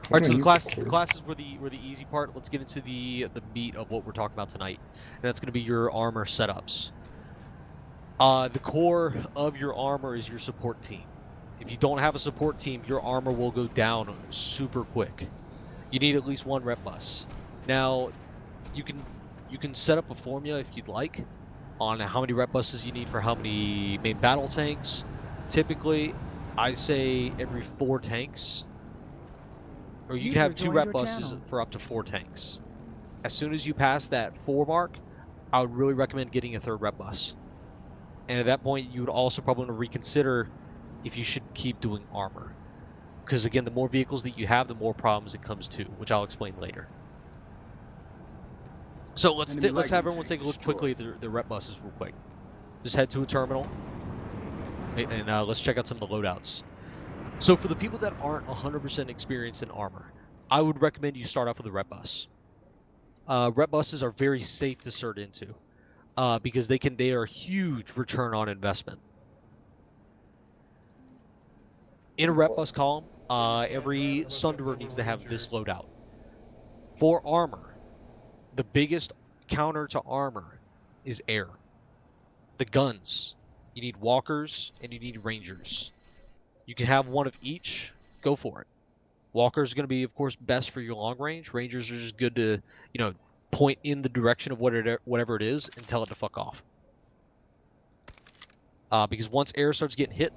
All right, so the classes were the easy part. Let's get into the meat of what we're talking about tonight, and that's going to be your armor setups. The core of your armor is your support team. If you don't have a support team, your armor will go down super quick. You need at least one rep bus. Now, you can set up a formula if you'd like on how many rep buses you need for how many main battle tanks. Typically, I say every 4 tanks, or you can have 2 rep buses for up to 4 tanks. As soon as you pass that 4 mark, I would really recommend getting a 3rd rep bus. And at that point, you would also probably want to reconsider if you should keep doing armor. Because again, the more vehicles that you have, the more problems it comes to, which I'll explain later. So let's have everyone take a look quickly at the rep buses real quick. Just head to a terminal, and let's check out some of the loadouts. So for the people that aren't 100% experienced in armor, I would recommend you start off with a rep bus. Rep buses are very safe to start into because they are a huge return on investment. In a rep bus column, every Sunderer needs to have this loadout. For armor, the biggest counter to armor is air. The guns, you need walkers and you need rangers. You can have one of each, go for it. Walkers are going to be, of course, best for your long range. Rangers are just good to, point in the direction of whatever it is and tell it to fuck off. Because once air starts getting hit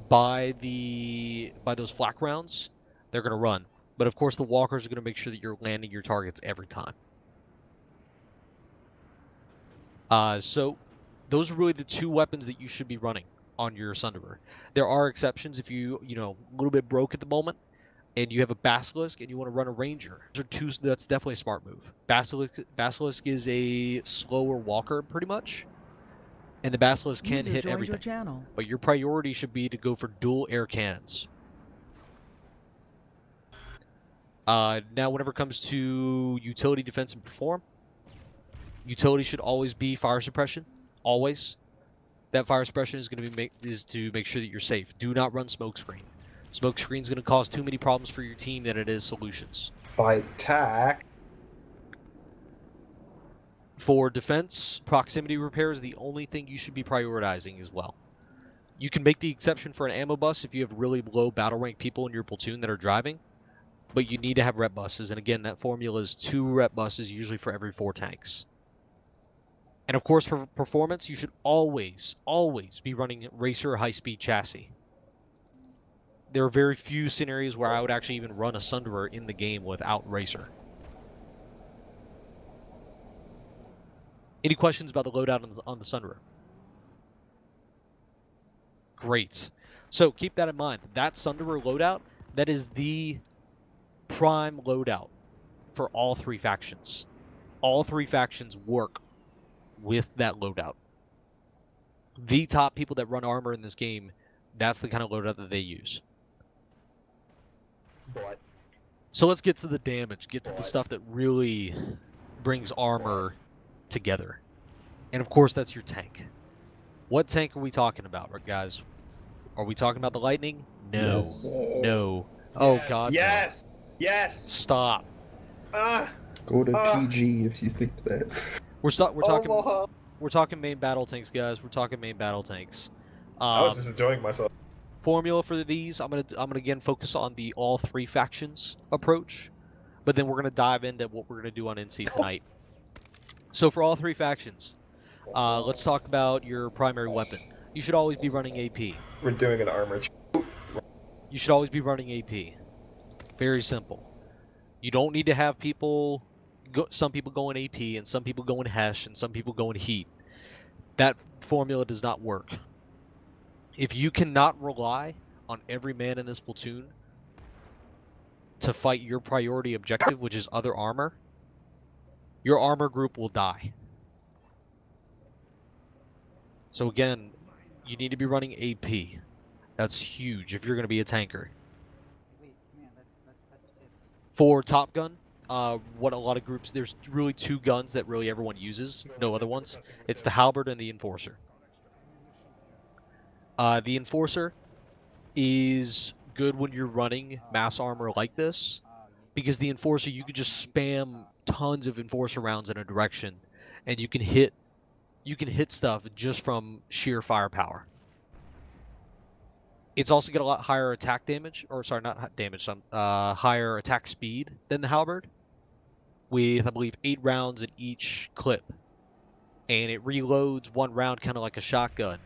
by those flak rounds, they're going to run. But of course, the walkers are going to make sure that you're landing your targets every time. So those are really the 2 weapons that you should be running on your Sunderer. There are exceptions if a little bit broke at the moment and you have a Basilisk and you want to run a Ranger. That's definitely a smart move. Basilisk is a slower walker pretty much, and the Basilisk can hit everything. But your priority should be to go for dual air cannons. Now, whenever it comes to utility, defense, and perform, utility should always be fire suppression. Always. That fire suppression is going to make sure that you're safe. Do not run smokescreen. Smokescreen is going to cause too many problems for your team than it is solutions. By attack. For defense, proximity repair is the only thing you should be prioritizing as well. You can make the exception for an ammo bus if you have really low battle rank people in your platoon that are driving, but you need to have rep buses. And again, that formula is 2 rep buses usually for every 4 tanks. And of course, for performance, you should always be running racer high-speed chassis. There are very few scenarios where I would actually even run a Sunderer in the game without racer. Any questions about the loadout on the Sunderer? Great. So keep that in mind. That Sunderer loadout, that is the prime loadout for all 3 factions. All 3 factions work with that loadout. The top people that run armor in this game, that's the kind of loadout that they use. So let's get to the damage, get to the stuff that really brings armor together. And of course, that's your tank. What tank are we talking about, guys? Are we talking about the Lightning? No. Yes. No. Oh, God. Yes! No. Yes! Stop. Go to PG if you think that. We're talking main battle tanks, guys. We're talking main battle tanks. I was just enjoying myself. Formula for these, I'm gonna again focus on the all 3 factions approach, but then we're gonna dive into what we're gonna do on NC tonight. So for all 3 factions, let's talk about your primary weapon. You should always be running AP. We're doing an armor. You should always be running AP. Very simple. You don't need to have some people going AP and some people going Hesh and some people going Heat. That formula does not work. If you cannot rely on every man in this platoon to fight your priority objective, which is other armor, your armor group will die. So again, you need to be running AP. That's huge if you're going to be a tanker. For Top Gun, what a lot of groups, there's really 2 guns that really everyone uses, no other ones. It's the Halberd and the Enforcer. The Enforcer is good when you're running mass armor like this, because the Enforcer, you could just spam tons of Enforcer rounds in a direction, and you can hit stuff just from sheer firepower. It's also got a lot higher attack damage, or sorry, not damage, higher attack speed than the Halberd, with I believe 8 rounds in each clip, and it reloads one round kind of like a shotgun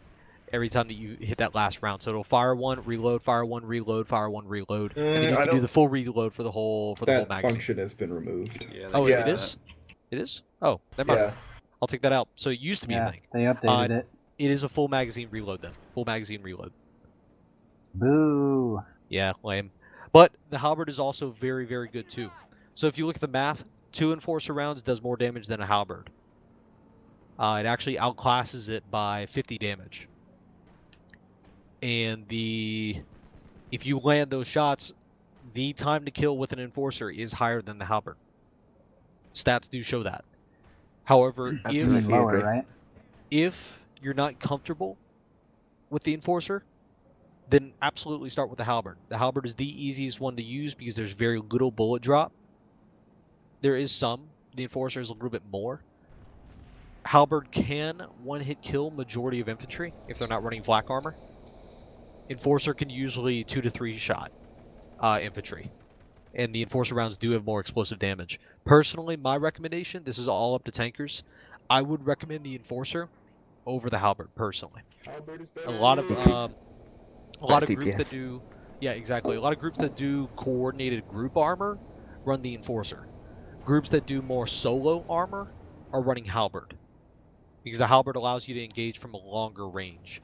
every time that you hit that last round. So it'll fire one, reload, fire one, reload, fire one, reload, and then you can do the full reload for the whole That magazine. function has been removed. Yeah. Oh, Yeah. it is? It is? Oh, never mind. Yeah. I'll take that out. So it used to be a Yeah, thing. they updated it. It is a full magazine reload then. Full magazine reload. Boo. Yeah, lame. But the Halberd is also very, very good too. So if you look at the math, 2 Enforcer rounds does more damage than a Halberd. It actually outclasses it by 50 damage. And if you land those shots, the time to kill with an Enforcer is higher than the Halberd. Stats do show that. However, Even lower, right? if you're not comfortable with the Enforcer, then absolutely start with the Halberd. The Halberd is the easiest one to use because there's very little bullet drop. There is some. The Enforcer is a little bit more. Halberd can one-hit kill majority of infantry if they're not running flak armor. Enforcer can usually 2 to 3 shot infantry. And the Enforcer rounds do have more explosive damage. Personally, my recommendation, this is all up to tankers, I would recommend the Enforcer over the Halberd, personally. A lot of groups that do, yeah, exactly. A lot of groups that do coordinated group armor run the Enforcer. Groups that do more solo armor are running Halberd, because the Halberd allows you to engage from a longer range.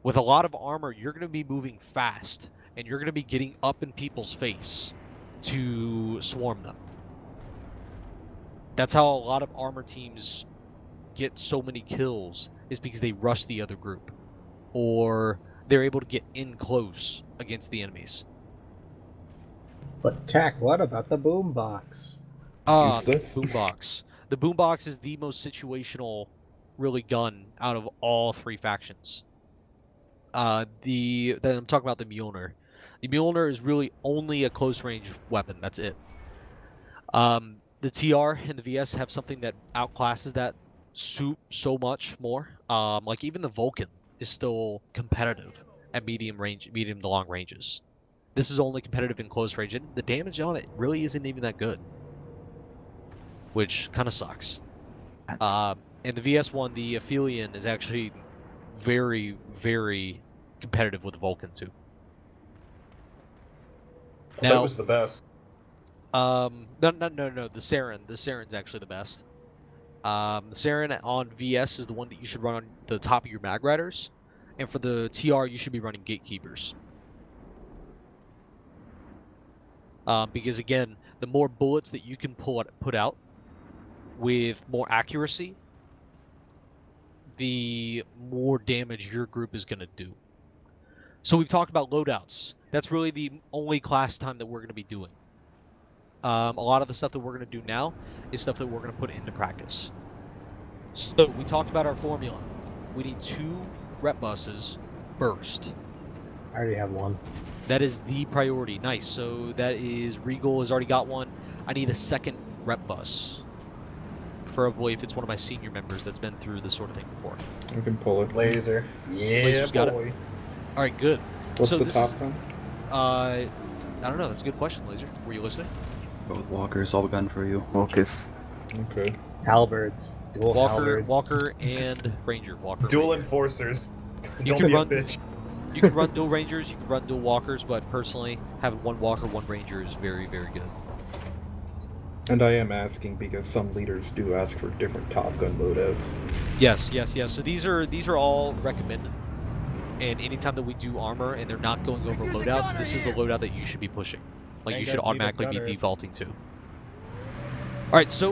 With a lot of armor, you're going to be moving fast, and you're going to be getting up in people's face to swarm them. That's how a lot of armor teams get so many kills, is because they rush the other group, or they're able to get in close against the enemies. But Tack, what about the boombox? The Useless. boombox. The boombox is the most situational, really, gun out of all 3 factions. Then I'm talking about the Mjolnir. The Mjolnir is really only a close-range weapon. That's it. The TR and the VS have something that outclasses that so much more. Like even the Vulcan is still competitive at medium to long ranges. This is only competitive in close range, and the damage on it really isn't even that good, which kind of sucks. And the VS one, the Aphelion, is actually very, very competitive with the Vulcan too. I thought it was the best. No, the Saren. The Saren's actually the best. The Saren on VS is the one that you should run on the top of your mag riders, and for the TR you should be running gatekeepers. Because again, the more bullets that you can put out with more accuracy, the more damage your group is going to do. So we've talked about loadouts. That's really the only class time that we're going to be doing. A lot of the stuff that we're going to do now is stuff that we're going to put into practice. So we talked about our formula. We need 2 rep buses burst. I already have one. That is the priority. Nice. So that is Regal has already got one. I need a 2nd rep bus. Preferably if it's one of my senior members that's been through this sort of thing before. I can pull it. Laser. Yeah, Laser's got boy. All right, good. What's So the this top is- gun? I don't know. That's a good question, Laser. Were you listening? Both walkers, all gun for you. Focus. Okay. Halberds. Dual halberds. Walker, and Ranger. Dual Ranger. enforcers. You Don't can be run- a bitch. You can run dual Rangers, you can run dual Walkers, but personally, having 1 Walker, 1 Ranger is very, very good. And I am asking because some leaders do ask for different Top Gun loadouts. Yes. So these are all recommended. And anytime that we do armor and they're not going over loadouts, this is the loadout that you should be pushing. Like, you should automatically be defaulting to. Alright, so,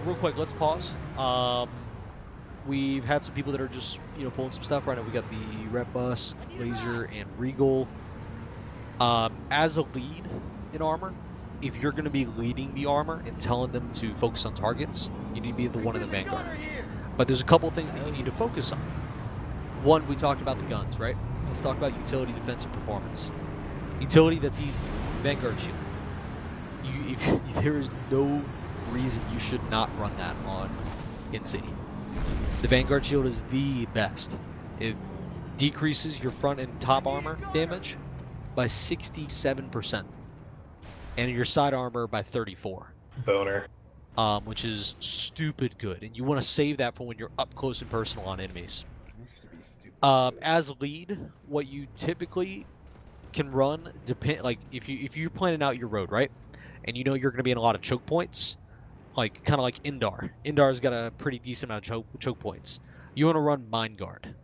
real quick, let's pause. We've had some people that are just, pulling some stuff right now. We got the Rep Bus, Laser, and Regal. As a lead in armor, if you're going to be leading the armor and telling them to focus on targets, you need to be the one in the vanguard. But there's a couple things that you need to focus on. One, we talked about the guns, right? Let's talk about utility, defense, and performance. Utility, that's easy. Vanguard shield. there is no reason you should not run that on NC. The Vanguard shield is the best. It decreases your front and top armor damage by 67%, and your side armor by 34. Boner. Which is stupid good, and you want to save that for when you're up close and personal on enemies. As lead, what you typically can run like if you're planning out your road, right, and you know you're going to be in a lot of choke points, like kind of like Indar. Indar's got a pretty decent amount of choke points. You want to run Mind Guard.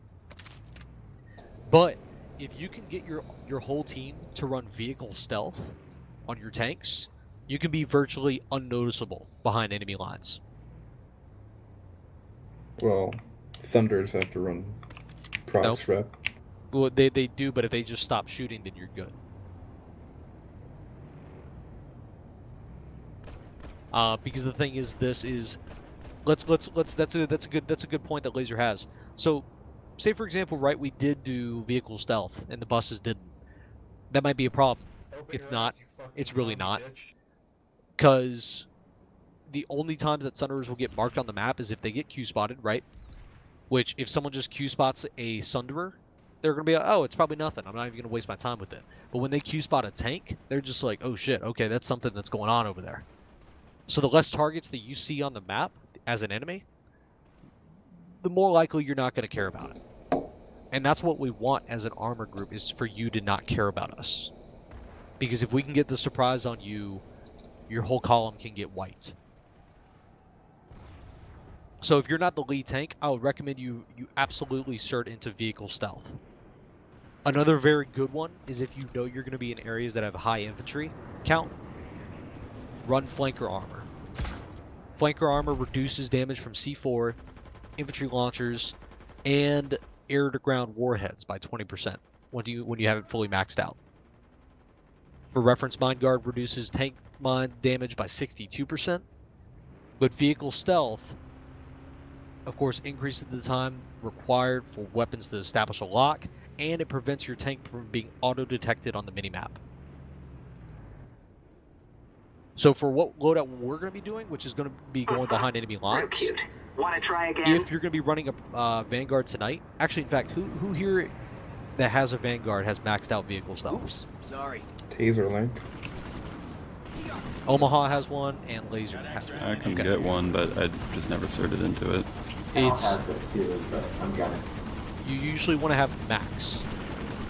But if you can get your whole team to run vehicle stealth on your tanks, you can be virtually unnoticeable behind enemy lines. Well, Thunders have to run procs rep. Well, they do, but if they just stop shooting, then you're good. Because the thing is, that's a good point that Laser has. So, say for example, right, we did do vehicle stealth and the buses didn't. That might be a problem. It's not. It's really not. Because the only times that Sunderers will get marked on the map is if they get Q spotted, right? Which, if someone just Q spots a Sunderer, they're going to be like, oh, it's probably nothing. I'm not even going to waste my time with it. But when they Q spot a tank, they're just like, oh shit, okay, that's something that's going on over there. So the less targets that you see on the map as an enemy, the more likely you're not going to care about it. And that's what we want as an armor group, is for you to not care about us. Because if we can get the surprise on you, your whole column can get wiped. So if you're not the lead tank, I would recommend you absolutely cert into vehicle stealth. Another very good one is if you know you're going to be in areas that have high infantry count, run flanker armor. Flanker armor reduces damage from C4, infantry launchers, and air-to-ground warheads by 20% when you have it fully maxed out. For reference, Mind Guard reduces tank mine damage by 62%, but vehicle stealth, of course, increases the time required for weapons to establish a lock, and it prevents your tank from being auto-detected on the minimap. So for what loadout we're going to be doing, which is going to be going behind enemy lines, Want to try again? if you're going to be running a Vanguard tonight, actually, in fact, who here that has a Vanguard has maxed out vehicle stealth? Oops, sorry. Taser link. Omaha has one, and Laser has one. I can get one, but I just never sorted into it. It's, I'll have it too, but I'm gonna. you usually want to have max.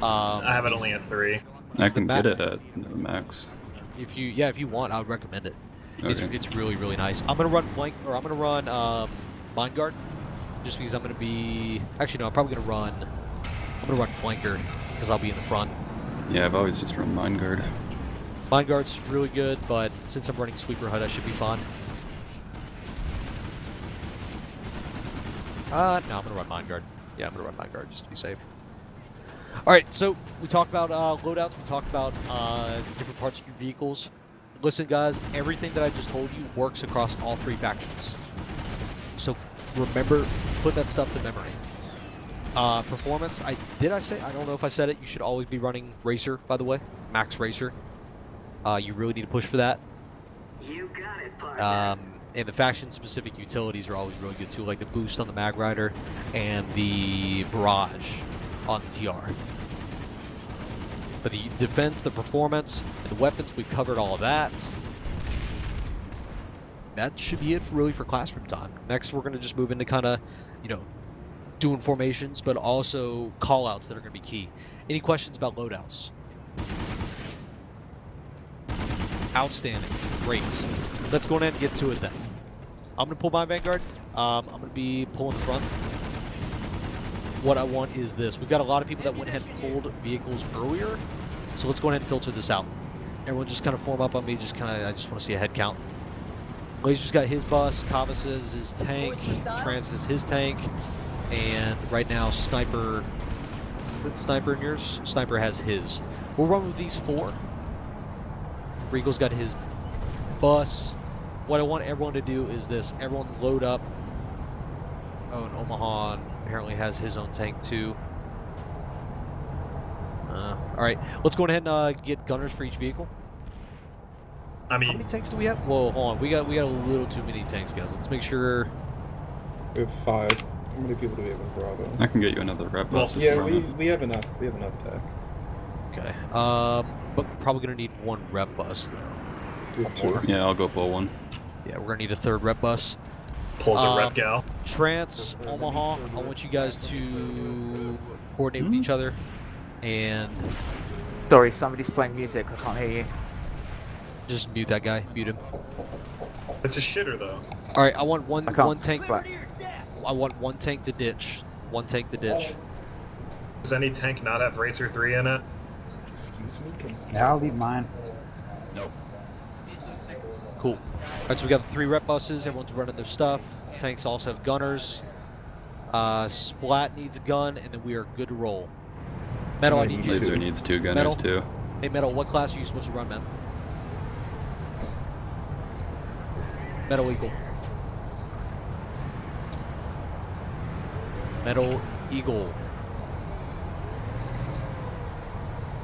I have it only at 3. I can get it at the max. If you want, I would recommend it. Okay. It's really, really nice. I'm gonna run I'm gonna run Mind Guard, just because I'm gonna be. Actually, no, I'm probably gonna run. I'm gonna run flanker because I'll be in the front. Yeah, I've always just run Mind Guard. Mind Guard's really good, but since I'm running Sweeper HUD, I should be fine. No, I'm gonna run Mind Guard. Yeah, I'm gonna run Mind Guard just to be safe. Alright, so we talked about loadouts, we talked about different parts of your vehicles. Listen guys, everything that I just told you works across all 3 factions. So remember, put that stuff to memory. Performance, I don't know if I said it, you should always be running Racer, by the way. Max Racer. You really need to push for that. You got it, partner. And the faction-specific utilities are always really good too, like the boost on the Mag Rider and the barrage on the TR. But the defense, the performance, and the weapons, we've covered all of that. That should be it really for classroom time. Next, we're going to just move into kind of, doing formations, but also call-outs that are going to be key. Any questions about loadouts? Outstanding. Great. Let's go ahead and get to it then. I'm going to pull my Vanguard. I'm going to be pulling the front. What I want is this. We've got a lot of people that went ahead and pulled vehicles earlier, so let's go ahead and filter this out. Everyone just kind of form up on me. I just want to see a head count. Laser's got his bus, Cavus is his tank, Trance is his tank, and right now Sniper. Is it Sniper in yours? Sniper has his. We'll run with these 4. Regal's got his bus. What I want everyone to do is this. Everyone load up. Oh, and Omaha apparently has his own tank too. Alright, let's go ahead and get gunners for each vehicle. I How mean, many tanks do we have? Whoa, hold on. We got a little too many tanks, guys. Let's make sure. We have 5. How many people do we have in Bravo? I can get you another rep Well, bus. Yeah, from it. we have enough. We have enough tech. Okay. But we're probably gonna need 1 rep bus though. We have 2. Yeah, I'll go pull one. Yeah, we're gonna need a 3rd rep bus. pulls a rep gal. Trans Omaha, I want you guys to coordinate with each other, and Sorry, somebody's playing music. I can't hear you. just mute that guy. Mute him. It's a shitter though. All right, I want one I can't. one tank. But I want 1 tank to ditch. 1 tank to ditch. Does any tank not have Racer 3 in it? Excuse me? Yeah, I'll leave mine. Cool. All right, so we got the 3 rep buses. Everyone's running their stuff. Tanks also have gunners. Splat needs a gun, and then we are good to roll. Metal, I need you. Laser needs 2 gunners Metal? too. Hey, Metal, what class are you supposed to run, man? Metal Eagle. Metal Eagle.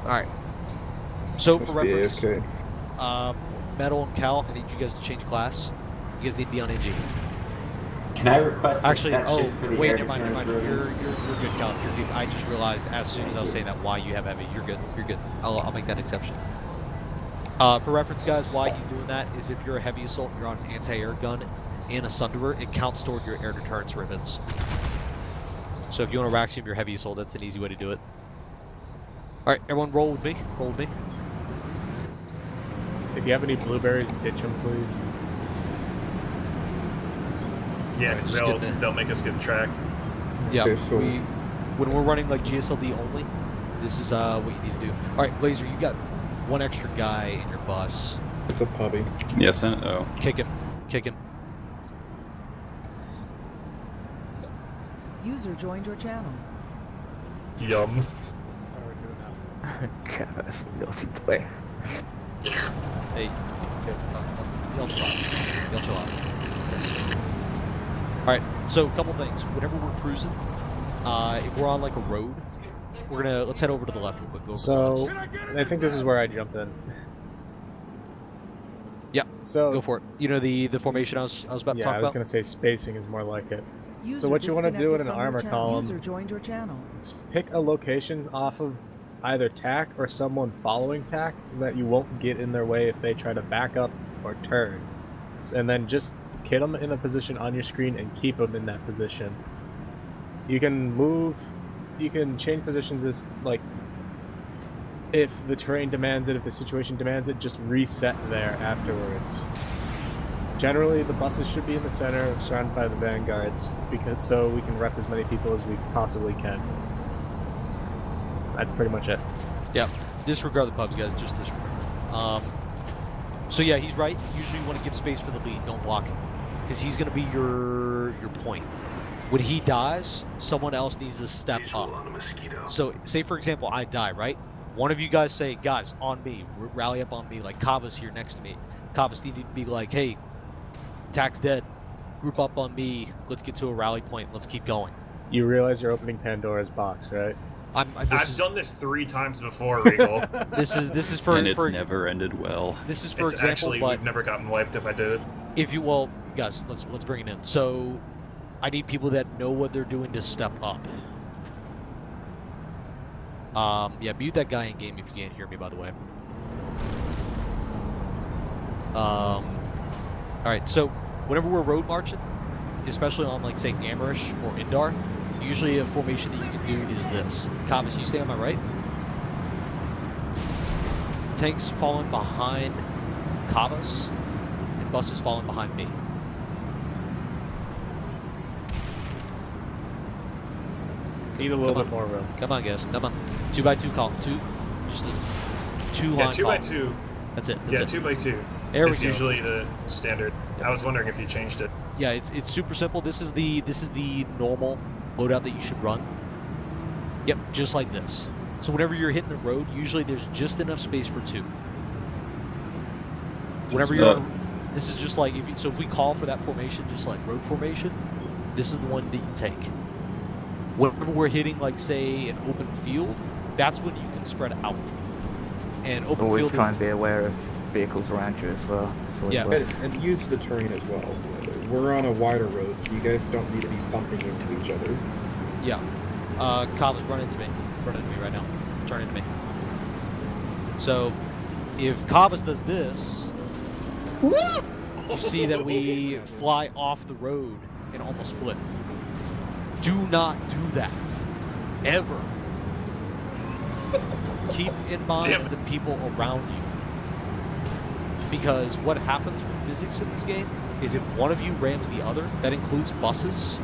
Alright. So, for Must be reference, AFK. Metal and Cal, I need you guys to change class. You guys need to be on NG. Can I request Actually, exception for the wait, air never mind, deterrence never mind. rules? You're good, Cal. You're good. I just realized as soon as I was saying that why you have heavy. You're good. You're good. I'll make that exception. For reference, guys, why he's doing that is if you're a heavy assault and you're on an anti-air gun and a Sunderer, it counts toward your air deterrence ribbons. So if you want to Raxium your heavy assault, that's an easy way to do it. Alright, everyone roll with me. Roll with me. If you have any blueberries, ditch them, please. Yeah, because Just getting it. they'll make us get tracked. Yeah, Okay, so- when we're running like GSLD only, this is what you need to do. Alright, Blazer, you got 1 extra guy in your bus. It's a puppy. Yes, and oh. Kick him. Kick him. User joined your channel. Yum. God, that's multiplayer. Hey, y'all chill out. Y'all chill out. Alright, so a couple things. Whenever we're cruising, if we're on like a road, let's head over to the left real quick. Go over So, the left. I think this is where I jump in. Yeah, So, go for it. You know the formation I was about to yeah, talk I was about? gonna say spacing is more like it. User what you wanna do disconnected in an from your armor channel. column- User joined your channel. Pick a location off of either TAC or someone following TAC that you won't get in their way if they try to back up or turn. And then just get them in a position on your screen and keep them in that position. You can move, you can change positions as, like, if the terrain demands it, if the situation demands it, just reset there afterwards. Generally, the buses should be in the center, surrounded by the vanguards, because so we can rep as many people as we possibly can. That's pretty much it. Yeah, disregard the pubs, guys. Just disregard. So yeah, he's right. Usually you want to give space for the lead. Don't block him, because he's going to be your point. When he dies, someone else needs to step up. So, say for example, I die, right? One of you guys say, guys, on me, rally up on me. Like Kava's here next to me. Kava's need to be like, hey, TAC's dead. Group up on me. Let's get to a rally point. Let's keep going. You realize you're opening Pandora's box, right? I've done this 3 times before, Regal. This is for And it's for, never ended well. This is for It's example, actually, but we've never gotten wiped if I did it. if you guys, let's bring it in. So I need people that know what they're doing to step up. Yeah, mute that guy in game if you can't hear me, by the way. All right, so whenever we're road marching, especially on like say Amrish or Indar, usually a formation that you can do is this. Kavas, you stay on my right. Tanks falling behind Kavas, and buses falling behind me. Need a little bit more room. Come on, guys. Come on. 2x2 call. Just a 2 line 2 call. by 2. That's it. Yeah, That's it. 2 by 2. There we It's go. usually the standard. I was wondering if you changed it. Yeah, it's super simple. This is the normal loadout that you should run. Yep, just like this. So whenever you're hitting the road, usually there's just enough space for 2. Whenever you're, this is just like if we call for that formation, just like road formation, this is the one that you take. Whenever we're hitting like say an open field, that's when you can spread out. And open Always field try is, and be aware of vehicles around you as well. It's always Yeah. worth. And use the terrain as well. We're on a wider road, so you guys don't need to be bumping into each other. Yeah. Cobbs, run into me. Run into me right now. Turn into me. So, if Cobbs does this, you see that we fly off the road and almost flip. Do not do that. Ever. Keep in mind the people around you. Because what happens with physics in this game is if one of you rams the other, that includes buses,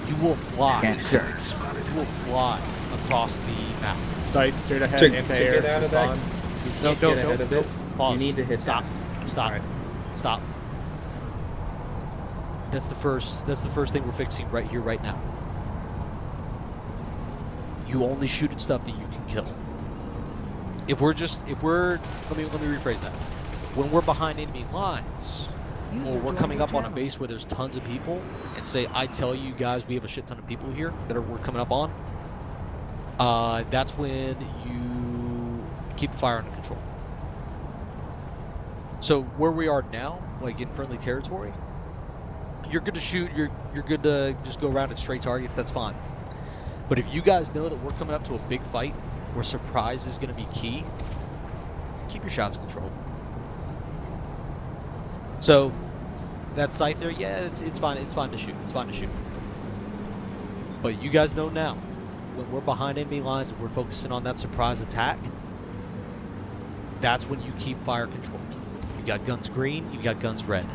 you will fly. Can't turn. You will fly across the map. Sights straight ahead, To anti-air, get out of that, respond. you can't get ahead of it. Pause. You need to hit Stop. F. Stop. Alright. Stop. That's the first thing we're fixing right here, right now. You only shoot at stuff that you can kill. Let me rephrase that. When we're behind enemy lines, User or we're joined coming your up on a channel. base where there's tons of people, and say, I tell you guys we have a shit ton of people here that we're coming up on, that's when you keep the fire under control. So where we are now, like in friendly territory, you're good to shoot, you're good to just go around at straight targets, that's fine. But if you guys know that we're coming up to a big fight where surprise is going to be key, keep your shots controlled. So that sight there, yeah, it's fine. It's fine to shoot. It's fine to shoot. But you guys know now, when we're behind enemy lines and we're focusing on that surprise attack, that's when you keep fire controlled. You got guns green, you got guns red.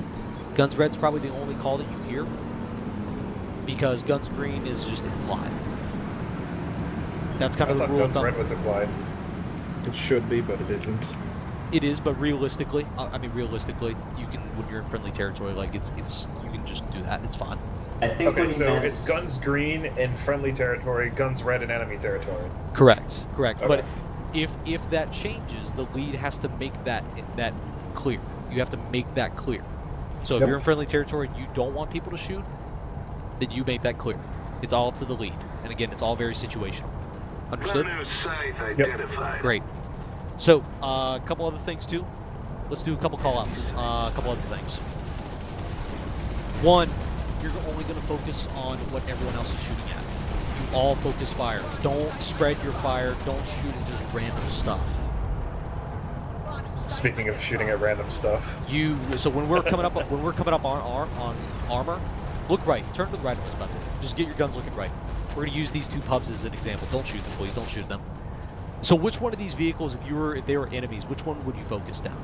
Guns red's probably the only call that you hear, because guns green is just implied. That's kind I of the thought rule of guns thumb. red was applied. It should be, but it isn't. It is, but realistically, realistically, you can, when you're in friendly territory, like you can just do that. It's fine. I think Okay, what he so meant it's guns green in friendly territory, guns red in enemy territory. Correct. Okay. But if that changes, the lead has to make that clear. You have to make that clear. So if Yep. you're in friendly territory and you don't want people to shoot, then you make that clear. It's all up to the lead. And again, it's all very situational. Understood? Yep. Great. So, a couple other things too. Let's do a couple call-outs. A couple other things. One, you're only going to focus on what everyone else is shooting at. You all focus fire. Don't spread your fire. Don't shoot at just random stuff. Speaking of shooting at random stuff. So when we're coming up on armor, look right. Turn to the right of this button. Just get your guns looking right. We're going to use these two pubs as an example. Don't shoot them, please. Don't shoot them. So which one of these vehicles, if they were enemies, which one would you focus down?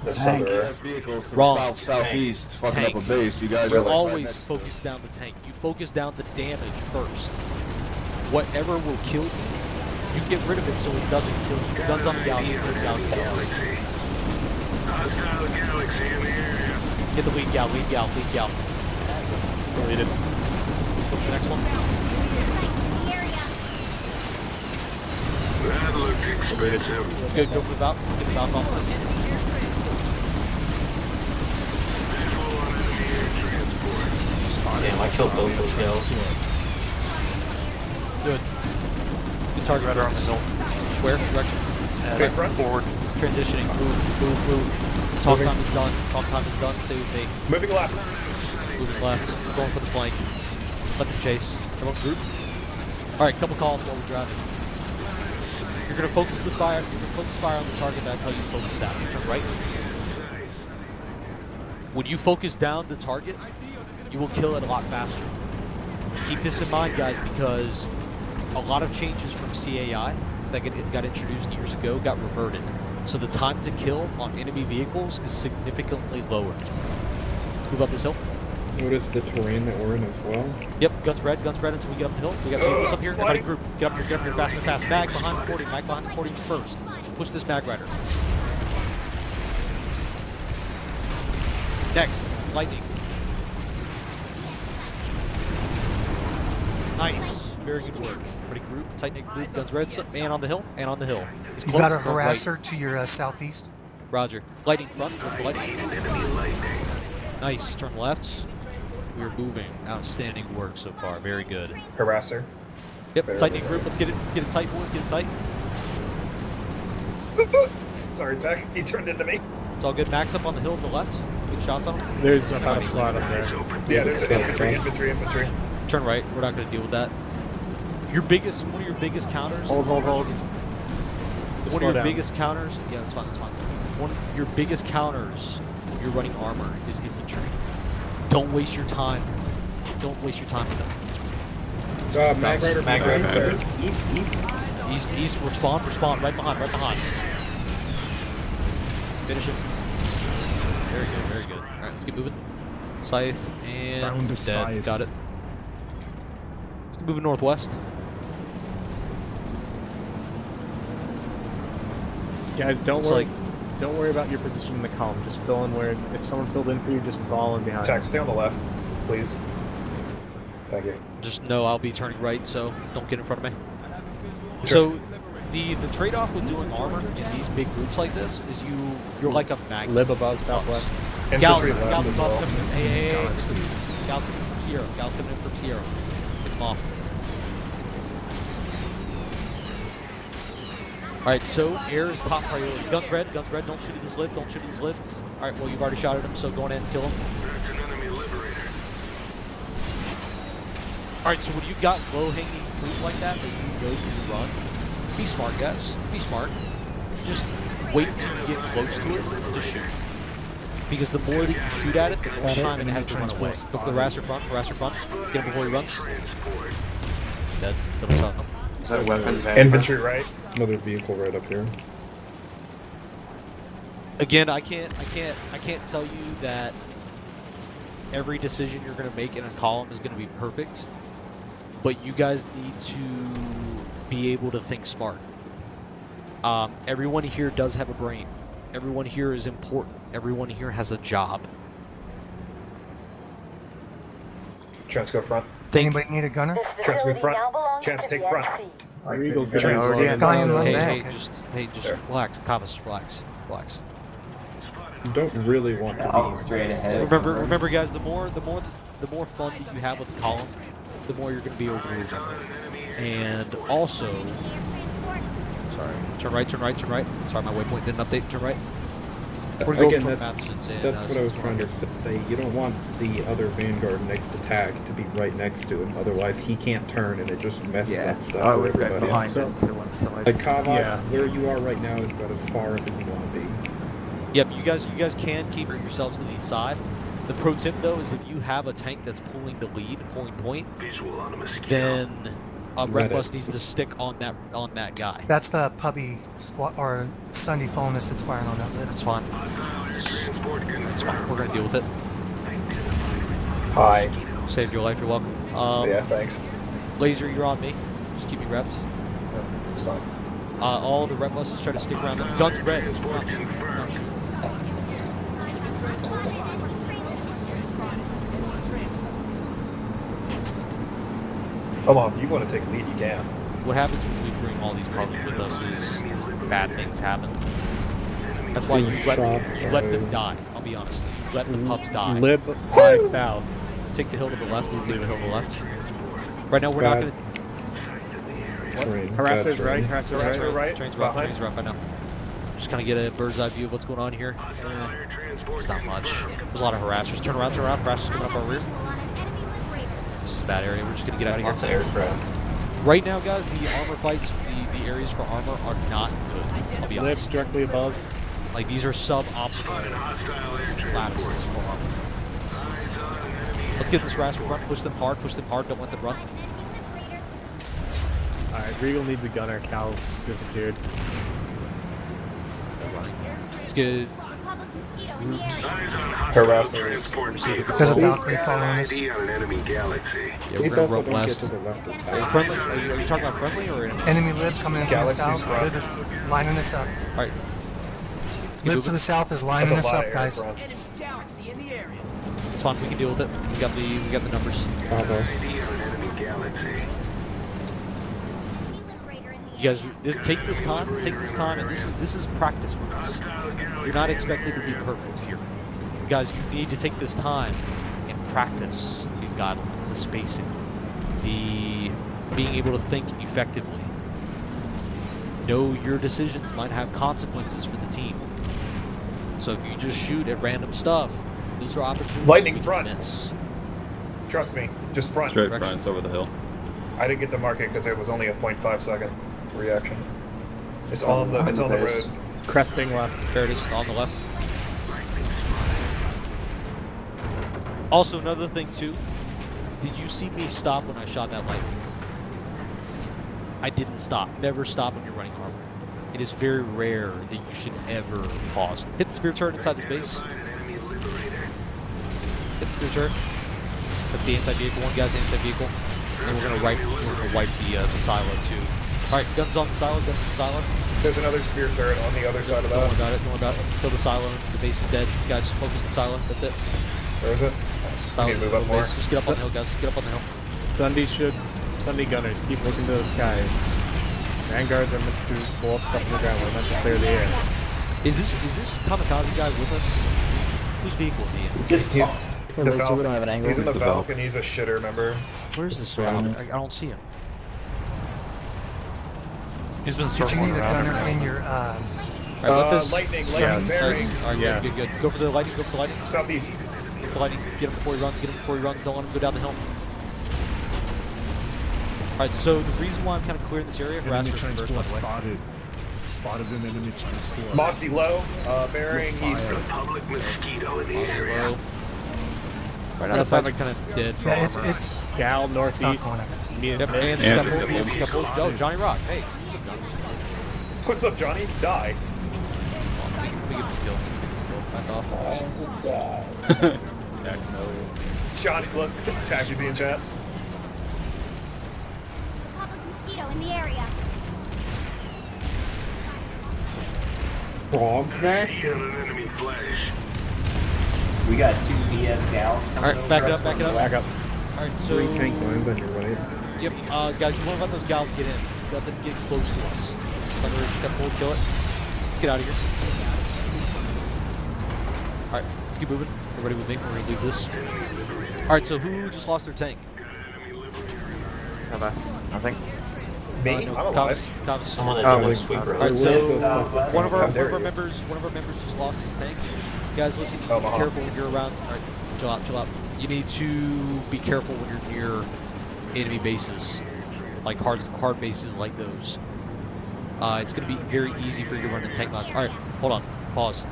The Tank. Sunder. Vehicles to Wrong. the southeast, fucking Tank. up a base. You guys You are like always right next to focus down the tank. You focus down the damage first. Whatever will kill you, you get rid of it so it doesn't kill you. Guns on the galaxy, galaxy. Get the lead gal. Deleted. Go to the next one. That looked expensive. Good, go for the valve. Get the valve off this. Damn, I killed both those girls. Good. Good target. Right around the hill. Where? Direction. Face front. Forward. Transitioning. Move. Talk time is done. Stay with me. Moving left. Moving left. Going for the flank. Let them chase. Everyone group. Alright, couple calls while we're driving. You're going to focus the fire. You're going to focus fire on the target that I tell you to focus at. Turn right. When you focus down the target, you will kill it a lot faster. Keep this in mind, guys, because a lot of changes from CAI that got introduced years ago got reverted. So the time to kill on enemy vehicles is significantly lower. Move up this hill. What is the terrain that we're in as well? Yep, guns red until we get up the hill. We got vehicles up here. Everybody group. Get up here, fast and fast. Mag behind the 40. Mag behind the 40 first. Push this mag rider. Next, lightning. Nice. Very good work. Everybody group, tight knit group, guns red, and on the hill, It's You close, got a going right. harasser to your southeast? Roger. Lightning front, lightning. Nice, turn left. We're moving. Outstanding work so far. Very good. Harasser. Yep, Very tight knit good. group. Let's get it tight, boys. Get it tight. Sorry, Tech. He turned into me. It's all good. Max up on the hill to the left. Good shots on him. There's about a squad up there. Yeah, there's infantry. Turn right. We're not going to deal with that. One of your biggest counters. Hold. Is, Just one slow of your down. biggest counters. Yeah, that's fine. One of your biggest counters when you're running armor is infantry. Don't waste your time. Don't waste your time with them. Mag Rider, sir. East. Respawn, right behind. Finish him. Very good. Alright, let's get moving. Scythe and Found a dead. scythe. Got it. Let's get moving northwest. Guys, don't Looks worry. like- Don't worry about your position in the column. Just fill in where. If someone filled in for you, just fall in behind. Tech, stay on the left, please. Thank you. Just know I'll be turning right, so don't get in front of me. So the trade-off with doing armor in these big groups like this is you're like a magnet. Lib above southwest. Gals Infantry left as well. coming in. Hey. Gals coming in from Sierra. Pick them off. Alright, so air is top priority. Guns red, don't shoot at this lid, Alright, well you've already shot at him, so go on in and kill him. Alright, so when you've got low-hanging fruit like that you know you run, be smart, guys. Be smart. Just wait till you get close to it to shoot. Because the more that you shoot at it, the more time it has to run away. Go for the Rasser front. Get him before he runs. Dead. Kill himself. Is that weapons? Infantry right. Another vehicle right up here. Again, I can't tell you that every decision you're going to make in a column is going to be perfect, but you guys need to be able to think smart. Everyone here does have a brain. Everyone here is important. Everyone here has a job. Chance go front. Anybody need a gunner? Chance move front. Chance take front. Regal, good. Chance Guy in left. Hey, just relax, Kavas, relax. You don't really want to I'll be straight ahead. Remember, guys. The more fun that you have with the column, the more you're going to be able to move. And also, sorry, turn right. Sorry, my waypoint didn't update. Turn right. We're going Again, to that's maps and what I was trying to say. You don't want the other Vanguard next to TAC to be right next to him, otherwise he can't turn and it just messes Yeah. up stuff Oh, for it's right everybody behind else. it. So one side. Like Kavas, Yeah. where you are right now is about as far up as you want to be. Yep, you guys can keep yourselves to the side. The pro tip though is if you have a tank that's pulling the lead, pulling point, then Red Bus needs to stick on that guy. That's the puppy squad or Sunday Fullness that's firing on that lid. That's fine. That's fine. We're gonna deal with it. Hi. Saved your life. You're welcome. Yeah, thanks. Laser, you're on me. Just keep me repped. It's fine. All the Red Buses try to stick around them. Guns red. Do not shoot. Do not shoot. Come on, if you want to take lead, you can. What happens when we bring all these pubs with us is bad things happen. That's why you let them die. I'll be honest. You let the pubs die. Lib by south. Take the hill to the left. Take the hill to the left. Right now we're not gonna. Harassers right. Harasser right. Train's rough. Train's rough. I know. Just kind of get a bird's eye view of what's going on here. There's not much. There's a lot of harassers. Turn around. Harassers coming up our rear. This is a bad area. We're just gonna get out of here. Lots of aircraft. Right now, guys, the armor fights, the areas for armor are not good. I'll be Lib's honest. directly above. Like these are suboptimal lattices for armor. Let's get this Rasper front. Push them hard. Don't let them run. Alright, Regal needs a gunner. Cal disappeared. Let's get. Harassers. Because of Valkyrie following us. Yeah, we're Please gonna also run don't get west. to the left of Are you TAC. friendly? Are you talking about friendly or enemy? Enemy Lib coming in from the Galaxy's south. front. Lib is lining us up. All right. Lib to the south is lining That's a us lot up, of guys. air front. It's fine. We can deal with it. We got the numbers. Kavas. You guys, take this time, and this is practice runs. You're not expected to be perfect here. You guys, you need to take this time and practice these guidelines, the spacing, the being able to think effectively. know your decisions might have consequences for the team. So if you just shoot at random stuff, those are opportunities Lightning we can front. miss. Trust me, just front. Straight Direction. front, it's over the hill. I didn't get to mark it because it was only a 0.5 second reaction. It's on the base. road. Cresting left. There it is, on the left. Also, another thing too, did you see me stop when I shot that lightning? I didn't stop. Never stop when you're running armor. It is very rare that you should ever pause. Hit the spear turret inside this base. Hit the spear turret. That's the anti-vehicle one, guys. Anti-vehicle. And we're gonna wipe the silo too. All right, guns on the silo. Guns on the silo. There's another spear turret on the other side of Don't worry that. about it. Don't worry about it. Kill the silo. The base is dead. Guys, focus the silo. That's it. Where is it? Silo's move the up more. base. Just get up on the hill, guys. Get up on the hill. Sunday gunners, keep looking to the sky. Vanguards are meant to blow up stuff in the ground. We're meant to clear the air. Is this kamikaze guy with us? Whose vehicle is he in? The Falcon. He's in the Falcon. He's a shitter, remember? Where's this Falcon? I don't see him. He's been Did you circling need a around. gunner in your All right, let this. Lightning, Yes. bearing. Nice. All right, Yes. good, good, good. Go for the lightning. Go for the lightning. Southeast. Go for the lightning. Get him before he runs. Get him before he runs. Don't let him go down the hill. All right. So the reason why I'm kind of clearing this area, harassers first, by the way. Spotted an enemy transport. Mossy low, bearing east. Public mosquito in the area. Low. Right outside, like kind of dead. yeah, it's Gal not northeast. going up. Yep, and And just got just both got of you. Got both- Oh, Johnny Rock. Hey. What's up, Johnny? Die. Let me get this kill. Get this kill. Back off. Johnny, look. Tacky's in chat. Public mosquito in the area. Frog Kill an enemy flash. We got 2 BS gals All right, back it up. Back it up. Back up. All right, so. 3 tank lines on your right. Yep, guys, you want to let those gals get in. Let them get close to us. Let her step forward, kill it. Let's get out of here. Alright, let's keep moving. Everybody with me, we're gonna leave this. Alright, so who just lost their tank? Nothing. Me? No, I'm alive. Kavis. Someone that Oh, doing like, sweeper. Alright, where's so the stuff? one of our There. members just lost his tank. Guys, listen, you need to be Omaha. careful when you're around. Alright, chill out, chill out. You need to be careful when you're near enemy bases. Like hard bases like those. It's going to be very easy for you to run in tank lines. Alright, hold on. Pause.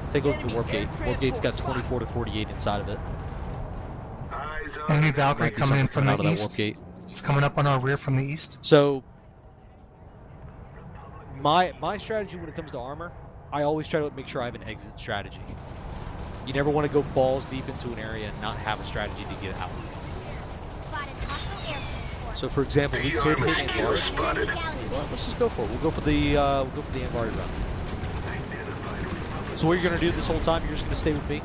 Take a look at the warp gate. Warp gate's got 24 to 48 inside of it. Enemy Valkyrie Might be coming in something from out the of that warp east. gate. It's coming up on our rear from the east. So, my strategy when it comes to armor, I always try to make sure I have an exit strategy. You never want to go balls deep into an area and not have a strategy to get out. Spotted hostile air transport. So, for example, we could hit Angari. Spotted. Well, let's just go for it. We'll go for the Angari run. So what you're gonna do this whole time, you're just gonna stay with me.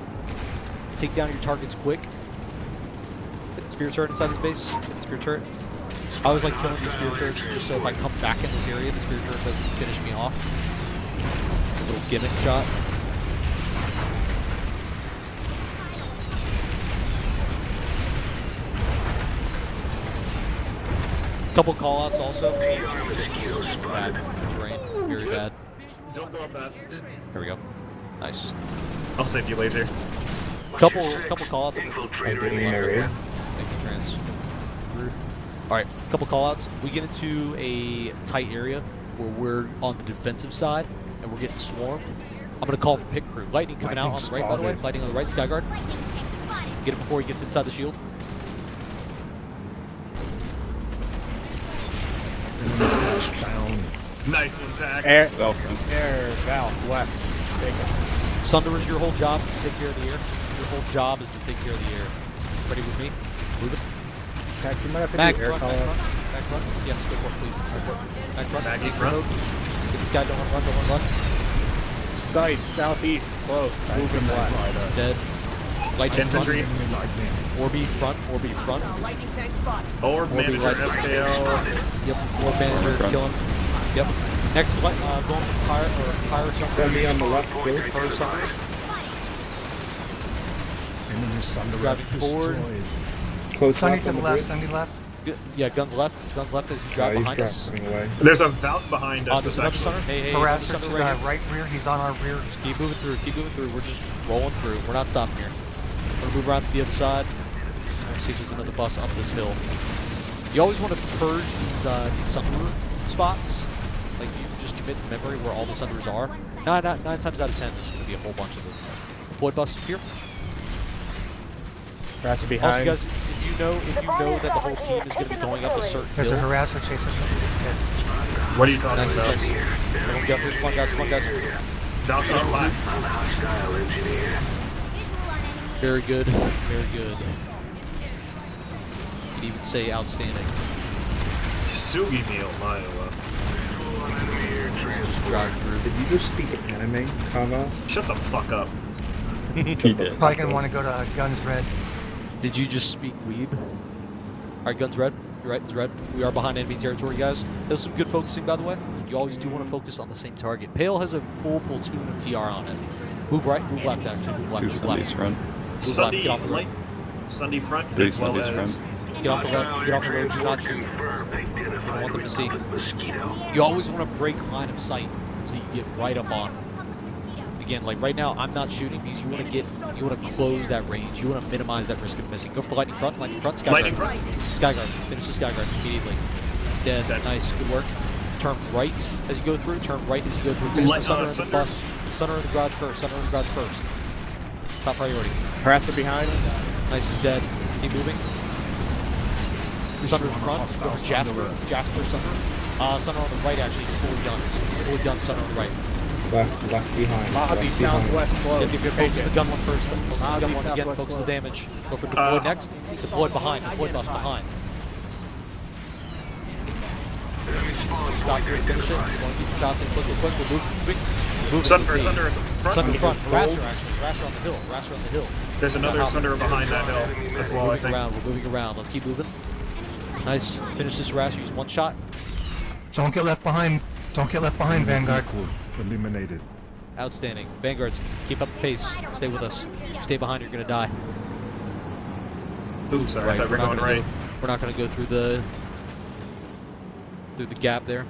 Take down your targets quick. Hit the spear turret inside this base. Hit the spear turret. I always like killing these spear turrets just so if I come back in this area, the spear turret doesn't finish me off. A little gimmick shot. Couple callouts also. Bad terrain, very bad. Don't go up that. Here we go. Nice. I'll save you, laser. Couple callouts. Infiltrator in the area. Thank you, Trans. Rude. Alright, couple callouts. We get into a tight area where we're on the defensive side and we're getting swarmed. I'm gonna call for pit crew. Lightning coming out on the right, by the way. Lightning on the right, Skyguard. Lightning tank spotted. Get him before he gets inside the shield. down. Nice one, Tack. Air, Falcon. Val, west. Take it. Sunderers, your whole job is to take care of the air. Your whole job is to take care of the air. Ready with me? Move it. Tack, you might have to Back do air front, call back out. front, back front. Yes, go for it, please. Go for it. Back front. Maggie front. Get this guy, don't want to run, don't want to run. Sight, southeast, close. Moving west. Dead. Lightning Infantry. Enemy lightning. front. Orby front, Orby front. Lightning tank spotted. Orb manager, Lightning. SKL. Yep, Orb manager, Front. kill him. Yep. Next, going for fire Send me on the left, please. Fire something. Enemy Sunderer Driving forward. destroyed. Close Sunny left to on the the left, bridge. Sunny left. Yeah, guns left. Guns left as you drive he's behind us. driving away. There's a Valk behind us. There's that's another actually- Sunner. Hey, Harasser another to Sunner the right rear. He's on our rear. Just keep moving through. Keep moving through. We're just rolling through. We're not stopping here. We're gonna move around to the other side. Let's see if there's another bus up this hill. You always want to purge these Sunderer spots. Like you just commit to memory where all the Sunderers are. Nine times out of 10, there's going to be a whole bunch of them. Deployed bus here. Harasser Also, behind. guys, if you know that the whole team is going to be going up a certain There's a hill. harasser chasing us. It's hit. What are you talking Nice, about? nice. Everyone get up here. Come on, guys. Come on, guys. Valk on left. I'm a hostile engineer. Visual on enemy. Very good. Very good. You could even say outstanding. Sugi meal, my Just drive through. Did you just speak anime, Kavas? Shut the fuck up. He did. Probably gonna want to go to Guns Red. Did you just speak weeb? Alright, guns red. You're right, it's red. We are behind enemy territory, guys. There's some good focusing, by the way. You always do want to focus on the same target. Pale has a full platoon of TR on it. Move right, move left, actually. Move left, Two move Sundays left. front. Sunday get off the road. light. Sunday front. Three as well Sundays as front. Get off the road, get off the road, do not shoot. You don't want them to see. You always want to break line of sight so you get right up on. Again, like right now, I'm not shooting because you want to close that range. You want to minimize that risk of missing. Go for the lightning front, Skyguard. lightning front. Skyguard, finish the Skyguard immediately. Dead, nice, good work. Turn right as you go through, turn right as you go through. Finish the Sunner in the Sunder. bus. Sunner in the garage first, Sunner in the garage first. Top priority. Harasser behind. Nice is dead. Keep moving. Sunner in front. Go for Jasper. Jasper, Sunner. Sunner on the right actually, just fully done. Fully done, Sunner on the right. Left behind. Ozzy left behind. southwest close. Focus the gun one first. Focus the gun one again. southwest Focus the close. damage. Go for deploy next. Deploy behind. Deploy bus behind. Stop here and finish it. You want to keep the shots in quick. We're moving. Sunder front. Sunder front. Harasser actually. Harasser on the hill. Harasser on the hill. There's another Sunder behind that hill as well, I Moving think. around. We're moving around. Let's keep moving. Nice. Finish this Harasser. Use one shot. Don't get left behind. Don't get left behind, Vanguard. Eliminated. Outstanding. Vanguards, keep up the pace. Stay with us. Stay behind. You're gonna die. Ooh, sorry, I thought we were not going gonna right. We're not gonna go through the gap there.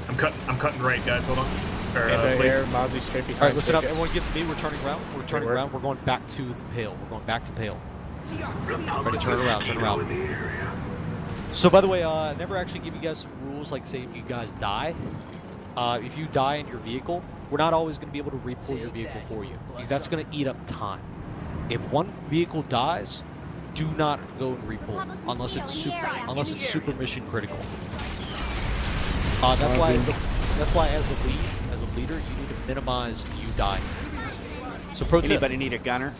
I'm cutting right, guys. Hold on. Or, Anti-air, Mozzie straight behind. All right, listen up. Take it. Everyone get to me. We're turning around. We're turning around. We're going back to Pale. We're going back to Pale. Ready, turn around. Turn around. So, by the way, I never actually give you guys some rules, like say if you guys die. If you die in your vehicle, we're not always going to be able to repull your vehicle for you, because that's going to eat up time. If one vehicle dies, do not go and repull unless it's super mission critical. That's why as a leader, you need to minimize you dying. So pro tip. Anybody need a gunner?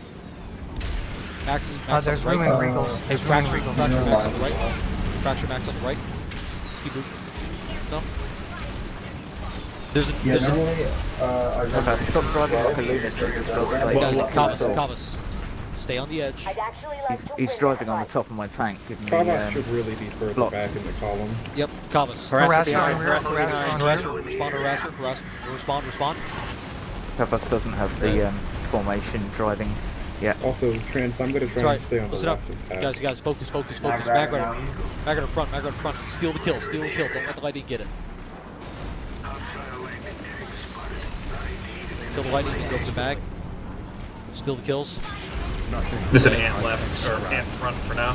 Max There's on room the in right. Regals. Hey, There's room in fracture Regals. Max on the right. Fracture Max on the right. Let's keep moving. No. There's Okay, stop driving like a lunatic, for God's sake. Kavas. Stay on the edge. He's driving on the top of my tank, giving me Kavas should really be further blocks. back in the column. Yep, Kavas. Harasser on rear. Harasser on rear. Harasser, respond, Harasser, respond. Kavas doesn't have the formation driving yet. Also, Trans, I'm going to try Sorry, and stay on the listen up. left of Pat. Guys, focus. Mag in front. Steal the kill. Don't let the lightning get it. Kill the lightning and go for the mag. Steal the kills. There's an ant left, or ant front for now.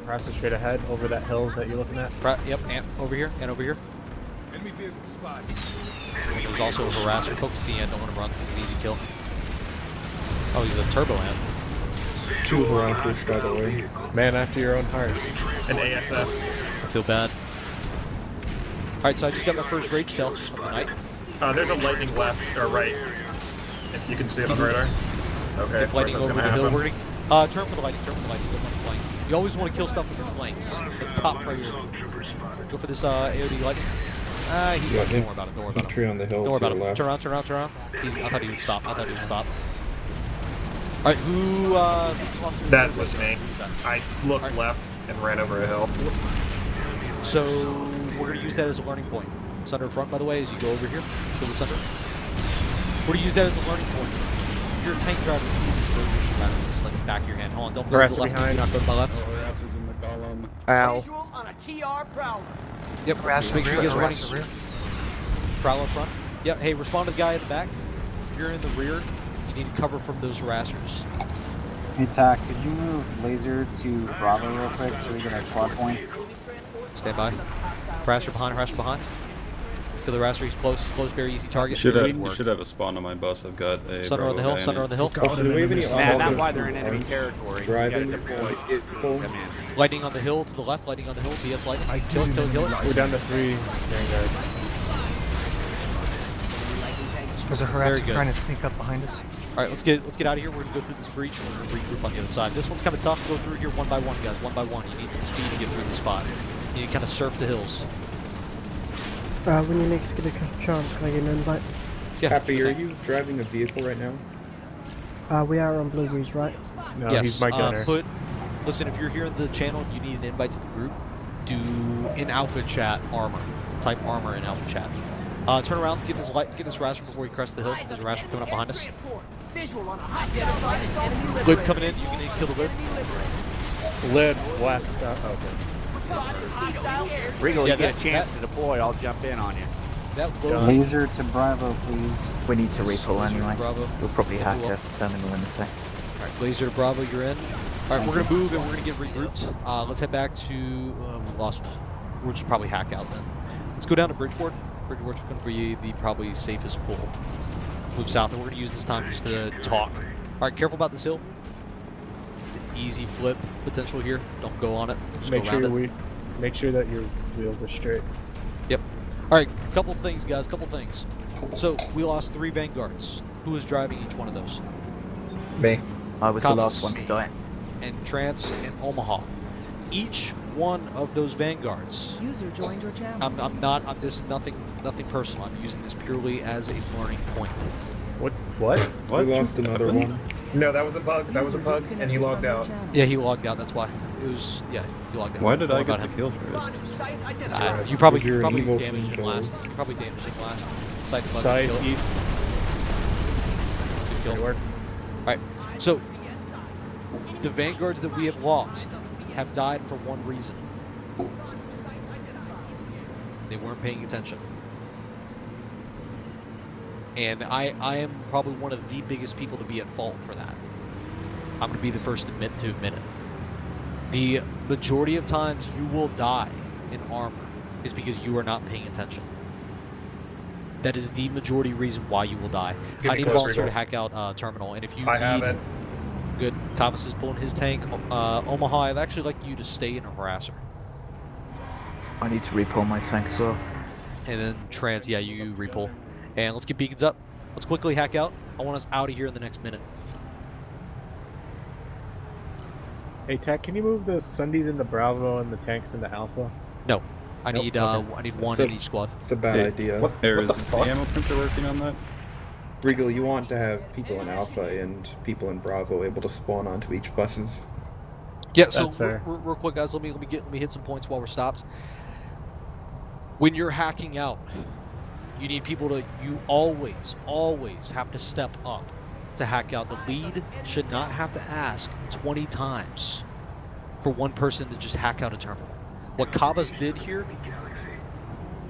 Harasser straight ahead over that hill that you're looking at. Yep, ant over here, and over here. Enemy vehicle spotted. There's also a harasser. Focus the ant. Don't want to run. It's an easy kill. Oh, he's a turbo ant. There's two harassers, by the way. Man after your own heart. An ASF. I feel bad. Alright, so I just got my first rage kill of the night. There's a lightning left, or right. If you can see it on the radar. Okay, of course Lightning that's over going to the hill. happen. We're gonna turn for the lightning. Go on the flank. You always want to kill stuff with your flanks. That's top priority. Go for this AOD lightning. Yeah, Don't worry about it. Don't worry about it. tree on the hill Don't worry to about the it. left. Turn around. I thought he would stop. Alright, who lost their That vehicle? was me. Who's that? I looked left and ran over a hill. So we're gonna use that as a learning point. Sunder front, by the way, as you go over here. Let's go to Sunder. We're gonna use that as a learning point. If you're a tank driver, know you're surrounded. Just like back of your hand. Hold on, don't go to the Harasser left. behind. Do not go to my left. Harassers in the column. Ow. Visual on a TR Prowler. Yep. Harasser Make sure you rear, guys are running harasser rear. Prowler front. Yep. Hey, respond to the guy in the back. If you're in the rear, you need to cover from those harassers. Hey Tac, could you move laser to Bravo real quick so we get our quad points? Stand by. Harasser behind. Harasser behind. Kill the harasser. He's close. Very easy target. You should have a spawn on my bus. I've got a Sunner on the hill. Sunner on the hill. Also, do we have any That's officers why they're in who enemy aren't territory. driving? You gotta deploy. Full? Come in. Lightning on the hill to the left. Lightning on the hill. BS lightning. Kill it. Kill it. Kill it. We're down to 3 Vanguard. There's a Very harasser good. trying to sneak up behind us. All right, let's get out of here. We're gonna go through this breach and we're gonna regroup on the other side. This one's kind of tough. Go through here one by one, guys. One by one. You need some speed to get through the spot. You need to kind of surf the hills. When you next get a chance, can I get an invite? Yeah. Happy, sure are thing. you driving a vehicle right now? We are on Blueberries, right? No, Yes. he's my gunner. Listen, if you're here in the channel and you need an invite to the group, do in Alpha Chat armor. Type armor in Alpha Chat. Turn around, get this harasser before you crest the hill. There's a harasser coming up behind us. Visual on a hostile enemy Lib coming in. You can kill the lib. Lid west. okay. Regal, Yeah, you get that- a chance to deploy, I'll jump in on you. That low Laser to Bravo, please. We need to repull Laser to anyway. Bravo. We'll probably hack Repull. a terminal in a sec. Alright, Laser to Bravo, you're in. Alright, we're gonna move and we're gonna get regrouped. Let's head back to we lost. We'll just probably hack out then. Let's go down to Bridgeport. Bridgeport's gonna be the probably safest pull. Let's move south and we're gonna use this time just to talk. Alright, careful about this hill. It's an easy flip potential here. Don't go on it. Just Make go sure around it. make sure that your wheels are straight. Yep. Alright, couple things guys, couple things. So we lost 3 Vanguards. Who was driving each one of those? Me. I was Copies. the last one to die. And Trance and Omaha. Each one of those Vanguards. User joined your channel. I'm this nothing personal. I'm using this purely as a learning point. What? We lost another one. No, that was a bug. That was a User bug, and he disconnected logged from your out. channel. Yeah, he logged out. That's why. It was he logged out. Why did Don't I worry get about the him. kill for it? You probably Because you're an evil damaged team him last. killer. You're probably damaging last. Side to Side kill. east. Good kill. Good work. Alright, so the Vanguards that we have lost have died for one reason. They weren't paying attention. And I am probably one of the biggest people to be at fault for that. I'm going to be the first to admit it. The majority of times you will die in armor is because you are not paying attention. That is the majority reason why you will die. Give I me need a close volunteer to recall. hack out terminal, and if you I need, have it. good. Kavas is pulling his tank. Omaha, I'd actually like you to stay in a harasser. I need to repull my tank as well. And then Trans, yeah, you repull. And let's get beacons up. Let's quickly hack out. I want us out of here in the next minute. Hey Tac, can you move the Sundays into Bravo and the tanks into Alpha? No, I Nope, need okay. I need one So- in each squad. It's a bad Hey, idea. What? There What the is fuck? the ammo printer working on that? Regal, you want to have people in Alpha and people in Bravo able to spawn onto each buses. Yeah, so That's fair. real quick, guys, let me hit some points while we're stopped. When you're hacking out, you need people to. You always have to step up to hack out. The lead should not have to ask 20 times for one person to just hack out a terminal. What Kavas did here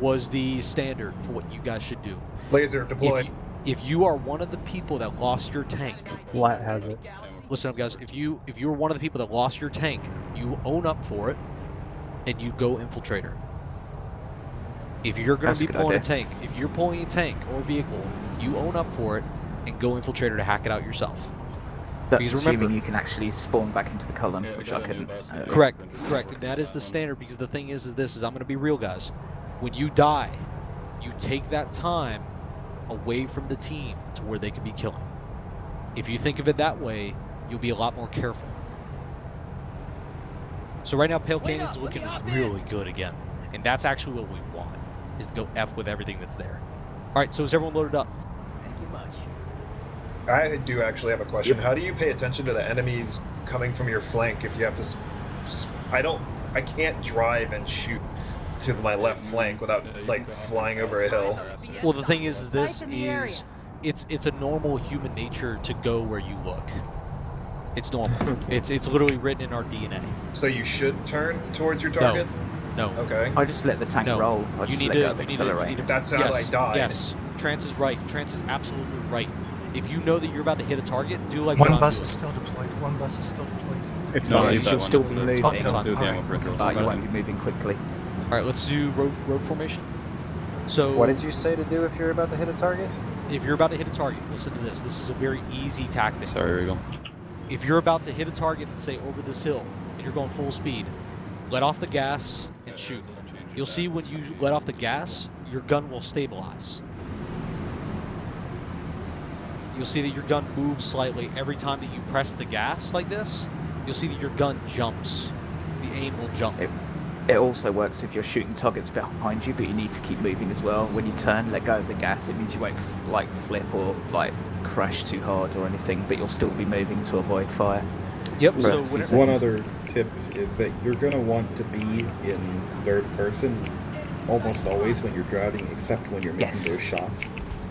was the standard for what you guys should do. Laser deployed. If you are one of the people that lost your tank, Flat has it. listen up, guys. If you're one of the people that lost your tank, you own up for it, and you go infiltrator. If you're going That's to a be good pulling a idea. tank, if you're pulling a tank or vehicle, you own up for it, and go infiltrator to hack it out yourself. That's Because assuming remember- you can actually spawn back into the column, which I couldn't. Correct. And that is the standard, because the thing is I'm going to be real, guys. When you die, you take that time away from the team to where they can be killing. If you think of it that way, you'll be a lot more careful. So right now, Pale Canyon's looking really good again. And that's actually what we want, is to go F with everything that's there. Alright, so is everyone loaded up? Thank you much. I do actually have a question. How do you pay attention to the enemies coming from your flank if you have to? I can't drive and shoot to my left flank without like flying over a hill. Well, the thing is, it's a normal human nature to go where you look. It's normal. it's literally written in our DNA. So you should turn towards your target? No. Okay. I just let the tank No. roll. I You just need let to. go of You need accelerate. to. That's how I died. Yes. Trance is right. Trance is absolutely right. If you know that you're about to hit a target, do like One what I'm bus doing. is still deployed. One bus is still deployed. It's No, fine. leave that You'll one. still It's, be uh, moving. Okay, Oh, fine. do the ammo Alright, brick. okay. You won't be moving quickly. All right, let's do road formation. So What did you say to do if you're about to hit a target? if you're about to hit a target, listen to this. This is a very easy tactic. Sorry, Regal. If you're about to hit a target, say over this hill, and you're going full speed, let off the gas and shoot. You'll see when you let off the gas, your gun will stabilize. You'll see that your gun moves slightly every time that you press the gas like this. You'll see that your gun jumps. The aim will jump. It also works if you're shooting targets behind you, but you need to keep moving as well. When you turn, let go of the gas. It means you won't like flip or like crash too hard or anything, but you'll still be moving to avoid fire. Yep. For So a few whenever, One seconds. other tip is that you're going to want to be in third person almost always when you're driving, except when you're making Yes. those shots.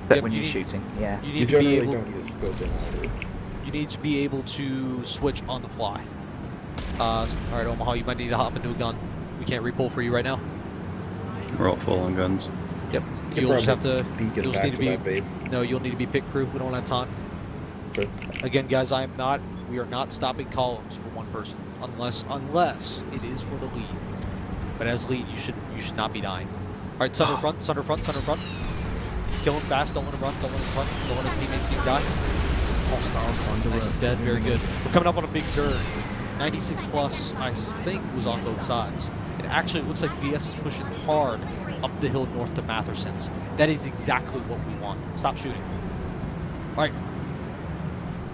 But Yep, when you you're need- shooting, yeah. you You need to be generally able. don't need a scope in either. You need to be able to switch on the fly. All right, Omaha, you might need to hop into a gun. We can't repull for you right now. We're all full on guns. Yep. You You'll just have to. beacon You'll just back need to to be. that base. No, you'll need to be pit crew. We don't have time. But Again, guys, we are not stopping columns for one person, unless it is for the lead. But as lead, you should not be dying. All right, center front. Kill him fast. Don't let him run. Don't let him run. Don't let his teammates see him die. Nice, dead. Very good. We're coming up on a big zerg. 96 plus, I think, was on both sides. It actually looks like VS is pushing hard up the hill north to Matherson's. That is exactly what we want. Stop shooting. All right.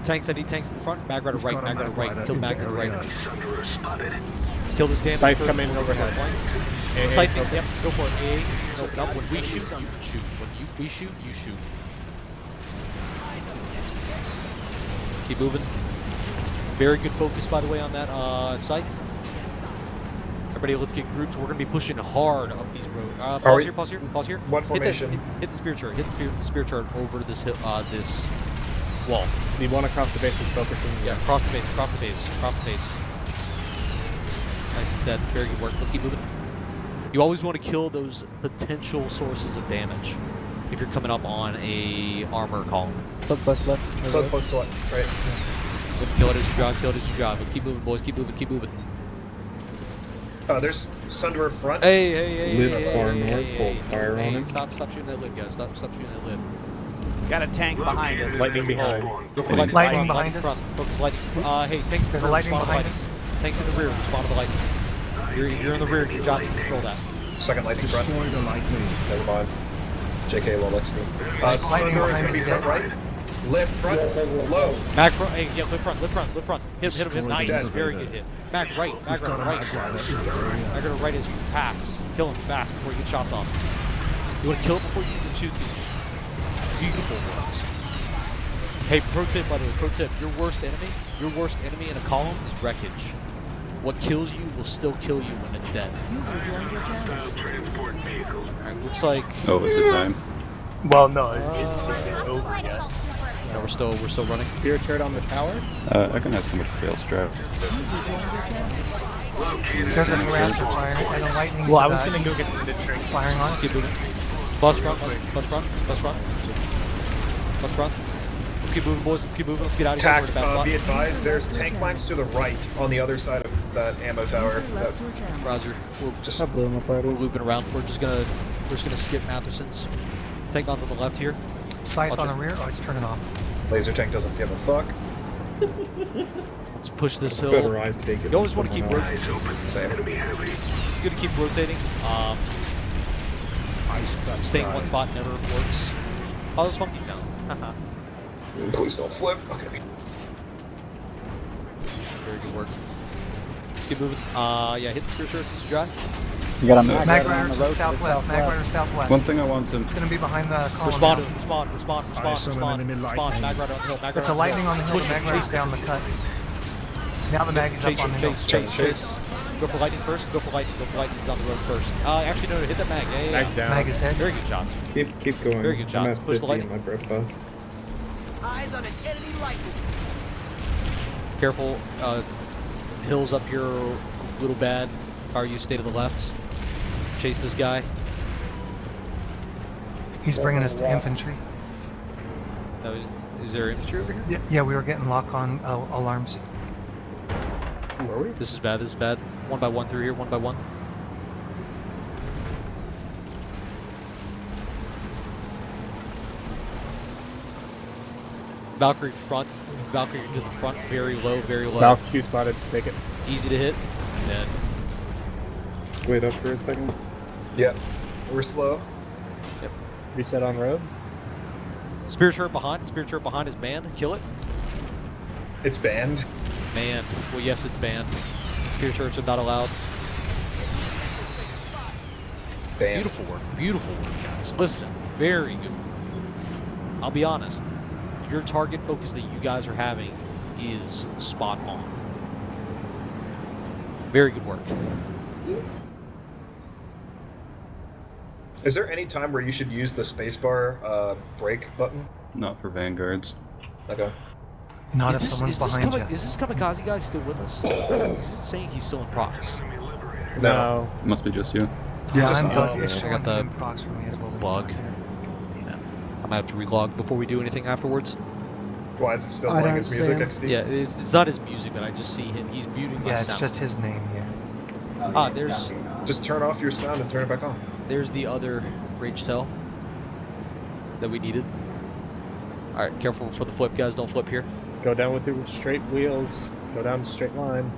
Tanks, I need tanks in the front. Mag rider right, mag rider right. Kill the mag rider right. Kill this damn Scythe first. coming overhead. Scythe, yep, go for it. No, when we shoot, you can shoot. When we shoot, you shoot. Keep moving. Very good focus, by the way, on that Scythe. Everybody, let's get grouped. We're going to be pushing hard up these roads. Pause here. What formation? Hit the spear turret. Hit the spear turret over this hill, this wall. The one across the base is focusing. Yeah, across the base. Nice, dead. Very good work. Let's keep moving. You always want to kill those potential sources of damage if you're coming up on a armor column. Flip bus left. Flip left, right. Kill it as you drive. Let's keep moving, boys. Keep moving. There's Sunderer front. Hey. Live far north, hold fire on him. Stop shooting that lid, guys. Stop shooting that lid. Got a tank behind us. Lightning behind. Go for Lightning behind us. front. Focus lightning. Hey, tanks in There's the a rear. lightning Respond to behind lightning. us. Tanks in the rear. Respond to the lightning. You're in the rear. Your job is to control that. Second lightning front. Destroy the lightning. Never mind. JK low XD. Lightning Sunderer's behind gonna us be front dead. right. Lip front. Low. Mag front. Hey, yeah, lip front. Hit him. Nice. Dead. Very good hit. Mag right. Mag right. Is pass. Kill him fast before you get shots off. You want to kill him before you even shoots you. Beautiful works. Hey, pro tip, by the way, your worst enemy in a column is wreckage. What kills you will still kill you when it's dead. User joined your channel. Alright, looks like Oh, is it time? Well, no, it's over yet. no, we're still running. Spear turret on the tower. I can have some fail strap. User joined your channel. There's a harasser firing and a lightning Well, to I was the gonna go get some mid train. firing on us. Keep moving. Bus front. Let's keep moving, boys. Let's keep moving. Let's get out of here. Tack, We're in a bad spot. be advised, there's tank mines to the right on the other side of that ammo tower. User left your channel. Roger. We're Just we're looping around. We're just gonna skip Matherson's. Tank guns on the left here. Scythe Watch on it. the rear. Oh, it's turning off. laser tank doesn't give a fuck. Let's push this It's hill. better I take it. You always want to keep than someone rotating. Same. It's good to keep rotating. Staying in one spot never works. Oh, there's Funky Town. Haha. Please don't flip. Okay. Very good work. Let's keep moving. Yeah, hit the spear turrets as you drive. You got a Mag mag rider to the southwest. Mag rider southwest. One thing I want to... It's gonna be behind the column. Respond to now. him. Respond. Mag rider on the hill. It's a lightning on the hill. The mag rider's down the cut. Now the mag is up on the hill. Chase. Go for lightning first. Go for lightning's on the road first. Actually, no, hit that mag. Yeah. Mag's down. Mag is dead. Very good shots. Keep going. Very good I'm shots. at Push the 50 in lightning. my breath bus. Eyes on an enemy lightning. Careful. Hills up here are a little bad. How are you? Stay to the left. Chase this guy. He's bringing us to infantry. Is there infantry over here? Yeah, we were getting lock on alarms. Who are we? This is bad. This is bad. 1 by 1 through here. 1 by 1. Valkyrie front. Valkyrie to the front. Very low. Very low. Valkyrie spotted. Take it. Easy to hit. Dead. Wait up for a second. Yep. We're slow. Yep. Reset on road. Spirit turret behind. Spirit turret behind is banned. Kill it. It's banned. Man. Well, yes, it's banned. Spirit turrets are not allowed. Banned. Beautiful work. Beautiful work, guys. Listen, very good. I'll be honest. Your target focus that you guys are having is spot on. Very good work. Is there any time where you should use the spacebar break button? Not for vanguards. Okay. Not if someone's behind you. Is this kamikaze guy still with us? Is it saying he's still in procs? No. Must be just you. Yeah, Just- I'm Doug. It's I showing got him the in procs for me as well. bug. Yeah. I might have to relog before we do anything afterwards. Why is it still I playing don't his see music, him. XD? Yeah, it's not his music, but I just see him. He's muting my Yeah, it's sound. just his name. Yeah. There's Just turn off your sound and turn it back on. there's the other rage tail that we needed. All right, careful for the flip, guys. Don't flip here. Go down with your straight wheels. Go down the straight line.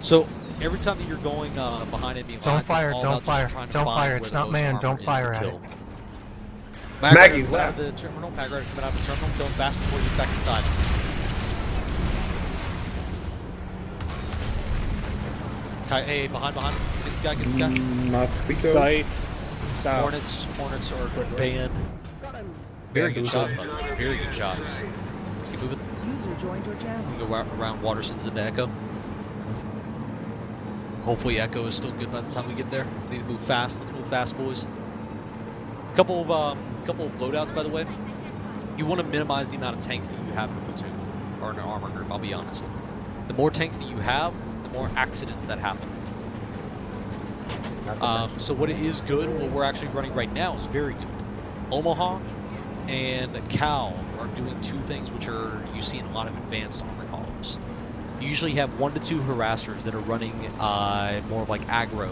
So every time that you're going behind enemy lines, Don't it's fire, all don't about just fire, trying to don't find fire, where it's the not most manned, armor don't is fire to at kill. it. Maggie, coming out of left. the terminal. Mag Rider coming out of the terminal. Kill him fast before he gets back inside. Hey, behind. Get this guy. Get this guy. Mosquito. Scythe. South. Hornets are banned. Very good shots, by the way. Very good shots. Let's keep moving. User joined your channel. We go around Waterson's into Echo. Hopefully Echo is still good by the time we get there. We need to move fast. Let's move fast, boys. Couple of loadouts, by the way. You want to minimize the amount of tanks that you have in a platoon or in an armor group. I'll be honest. The more tanks that you have, the more accidents that happen. So what is good, what we're actually running right now is very good. Omaha and Cal are doing two things which are you see in a lot of advanced armor columns. You usually have 1 to 2 harassers that are running more of like aggro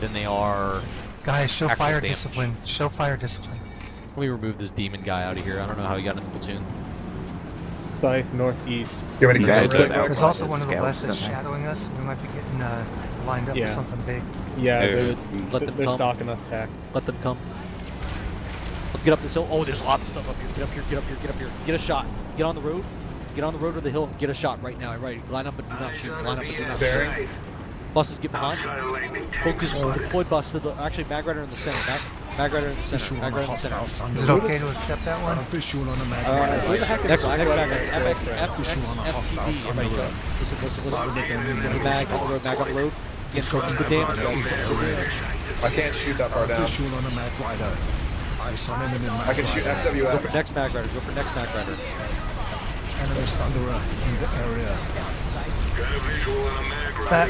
than they are. Guys, show actual fire damage. discipline. Show fire discipline. Let me remove this demon guy out of here. I don't know how he got in the platoon. Scythe northeast. You have any Yeah, cover? it's There's also one to the scouts, west that's don't they? shadowing us. We might be getting lined up Yeah. for something big. Yeah, Hey, they're, Let them they're come. stalking us, Tack. Let them come. Let's get up this hill. Oh, there's lots of stuff up here. Get up here, get up here, get up here. Get a shot. Get on the road. Get on the road or the hill and get a shot right now. Right. Line up and do not shoot. Line up and do not shoot. Buses get behind. Focus. Deploy bus to the. Actually, Mag Rider in the center. Mag Rider in the center. Mag Rider in the center. Is it okay to accept that one? Who the heck is Next Black Mag Rider? Rider. FXSTV. Everybody shut up. Listen. The Mag on the road. Mag on the road. Again, focus the damage, guys. Focus the damage. I can't shoot that far down. I can shoot Go for FWF. next Mag Rider. Go for next Mag Rider. That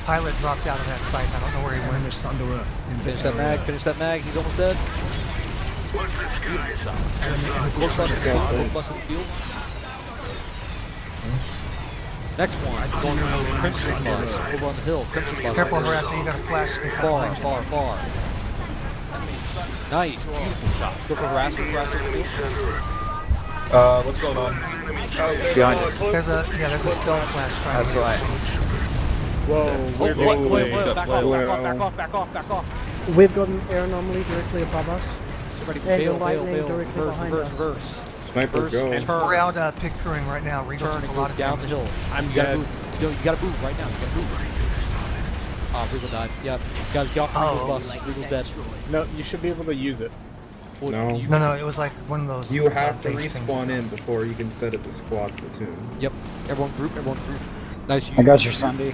pilot dropped out of that site. I don't know where he went. Finish that mag. Finish that mag. He's almost dead. Beautiful shot. Close bus to the field. Close bus to the field. Next one. Going to the Crimson bus. Over on the hill. Crimson bus. Careful harassing. You got a flash. They Far. Nice. Beautiful shots. Go for harasser. Harasser in the field. What's going on? Behind us. There's a stealth flash trying That's to right. Whoa, we're Wait. going Back off. We've got an air anomaly directly above us. Everybody And bail, the bail, lightning bail. directly behind us. Reverse. Sniper, go. We're out pig crewing right now. Regal Turn took and a lot go of down the damage. hill. I'm You gotta dead. move. You gotta move right now. You gotta move. Ah, Regal died. Yeah. Guys, get off the Regal bus. Regal's dead. No, you should be able to use it. Well, No. you- No, it was like one of those. You have to base things. respawn in before you can set it to squad platoon. Yep. Everyone group. Nice. I got your Sunday.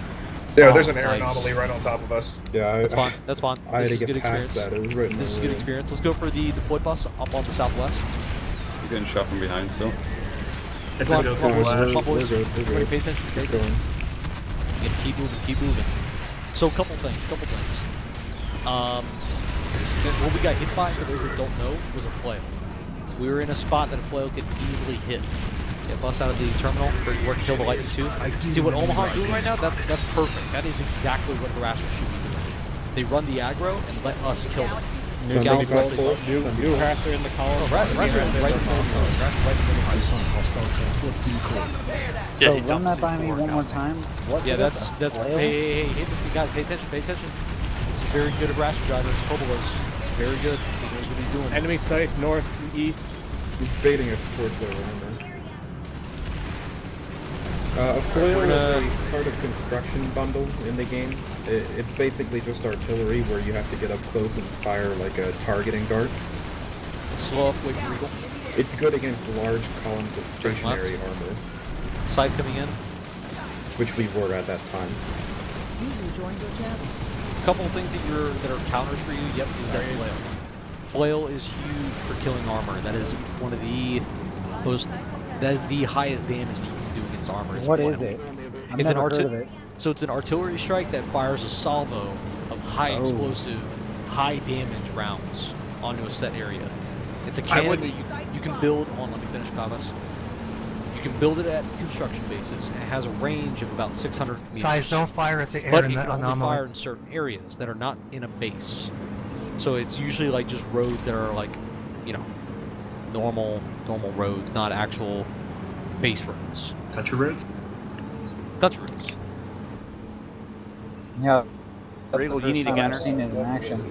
Yeah, there's an air Nice. anomaly right on top of us. Yeah, That's fine. That's fine. I had This to is get good past experience. that. It was written. This is good experience. Let's go for the deployed bus up on the southwest. You're getting shot from behind still. It's Come a on, go come on, through boys. flash. Come on, boys. We're good, we're Everybody good. pay attention. Pay Keep attention. going. Yeah, keep moving. So, couple things. What we got hit by, for those that don't know, was a flail. We were in a spot that a flail could easily hit. Get bust out of the terminal, or kill the lightning too. See what Omaha's doing right now? That's perfect. That is exactly what harassers should be doing. They run the aggro and let us kill them. New Somebody Gallipold, got pulled. new harasser in the column. Oh, right in the middle. So run that by me one more time. What? Yeah, is that's this, a flail? hey, this guys, pay attention. This is very good harasser driver. It's Kobolos. Very good. He knows what he's doing. Enemy sight north, east. He's baiting us towards the armor. A flail is a part of construction bundle in the game. It's basically just artillery where you have to get up close and fire like a targeting dart. Slow up, wait for Regal. It's good against large columns of stationary armor, Side coming in. which we were at that time. User joined your channel. Couple of things that are counters for you. Yep, is that flail. Flail is huge for killing armor. That is one of the most. That is the highest damage that you can do against armor. What is it? I've It's never heard of it. So it's an artillery strike that fires a salvo of high explosive, high damage rounds onto a set area. It's a cannon that you can build on. Let me finish, Pavas. You can build it at construction bases. It has a range of about 600 meters. Guys, don't fire at the air But in it the can only anomaly. fire in certain areas that are not in a base. So it's usually like just roads that are like, you know, normal roads, not actual base roads. Country roads? Country roads. Yeah. That's Regal, the you first need a time gunner. I've seen it in action.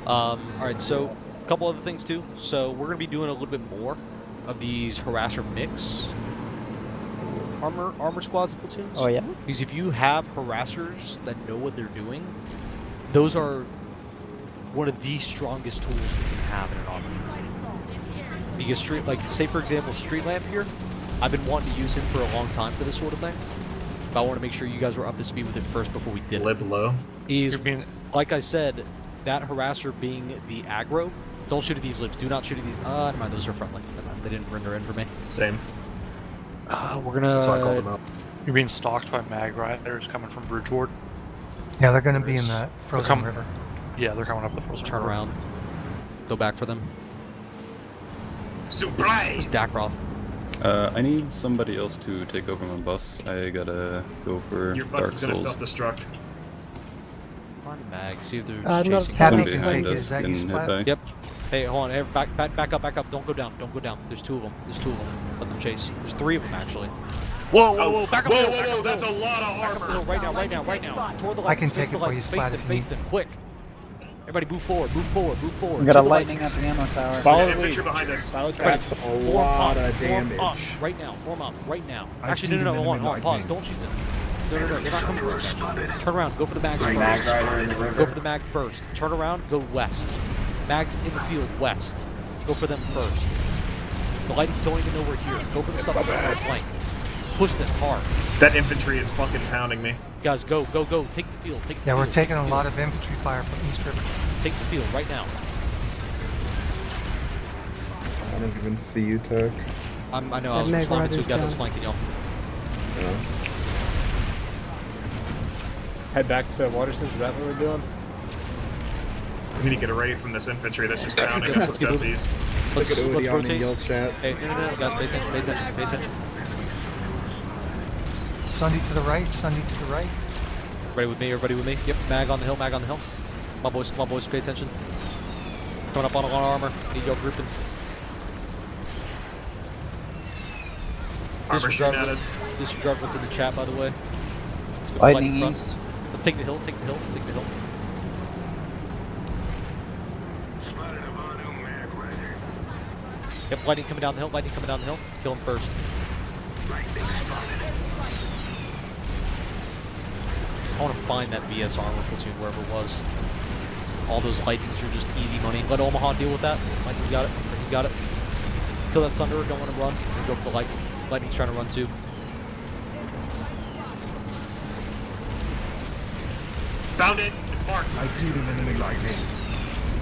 Alright, so a couple other things too. So we're going to be doing a little bit more of these harasser mix armor squads and platoons. Oh yeah. Because if you have harassers that know what they're doing, those are one of the strongest tools you can have in an army. Because say for example, Street Lamp here, I've been wanting to use him for a long time for this sort of thing. But I want to make sure you guys were up to speed with it first before we did it. Lib low. Like I said, that harasser being the aggro. Don't shoot at these libs. Do not shoot at these. Never mind. Those are friendly. Never mind. They didn't render in for me. Same. We're gonna. That's why I called them out. You're being stalked by mag riders coming from Bridgeward. Yeah, they're going to be in that frozen river. Yeah, they're coming up the frozen Turn river. around. Go back for them. Surprise! Dakroth. I need somebody else to take over my bus. I gotta go for Your bus Dark is gonna Souls. self-destruct. Find a mag. See if they're I'm not chasing. Happy Somebody can behind take it. us Is that you, getting hit Splat? by. Yep. Hey, hold on. Hey, back up. Don't go down. There's two of them. Let them chase. There's three of them actually. Whoa! Back up the hill. Back up the hill. That's a lot of Back up the hill right now. Toward the I left. can face take the it for left, you, Splat, if you face them, quick. Everybody move forward. We To got a the lightning right. at the ammo tower. Follow the infantry lead. behind us. Follow Everybody, track. A lot of Form up damage. right now. Form up right now. I Actually, no. did Hold enemy on. Pause. lightning. Don't shoot them. No. They're not coming towards us. Turn around. Go for the mags first. Mag rider in the river. Go for the mag first. Turn around. Go west. Mags in the field west. Go for them first. The lightnings don't even know we're here. Go for the stuff that's on our flank. Push them hard. That infantry is fucking pounding me. Guys, go. Take the field. Yeah, we're taking a lot of infantry fire from East River. Take the field right now. I don't even see you, Tuck. I know. I That was mag responding to a rider's guy that was down. flanking y'all. Yeah. Head back to Watersons. Is that what we're doing? We need to get away from this infantry that's just pounding us with Let's get Jessies. Look at Let's Odeon and rotate. yell chat. Hey, no, guys, pay attention. Sunday to the right, Sunday to the right. Everybody with me. Yep, mag on the hill. Come on, boys, pay attention. Coming up on armor. Need y'all grouping. Armor shooting at us. Disregard what's in the chat, by the way. Let's go Lightning front. east. Let's take the hill. Yep, lightning coming down the hill. Kill him first. I want to find that VS armor platoon wherever it was. All those lightnings are just easy money. Let Omaha deal with that. Lightning's got it. He's got it. Kill that Sunderer. Don't let him run. Go for the lightning. Lightning's trying to run too. Found it. It's marked. I did an enemy lightning.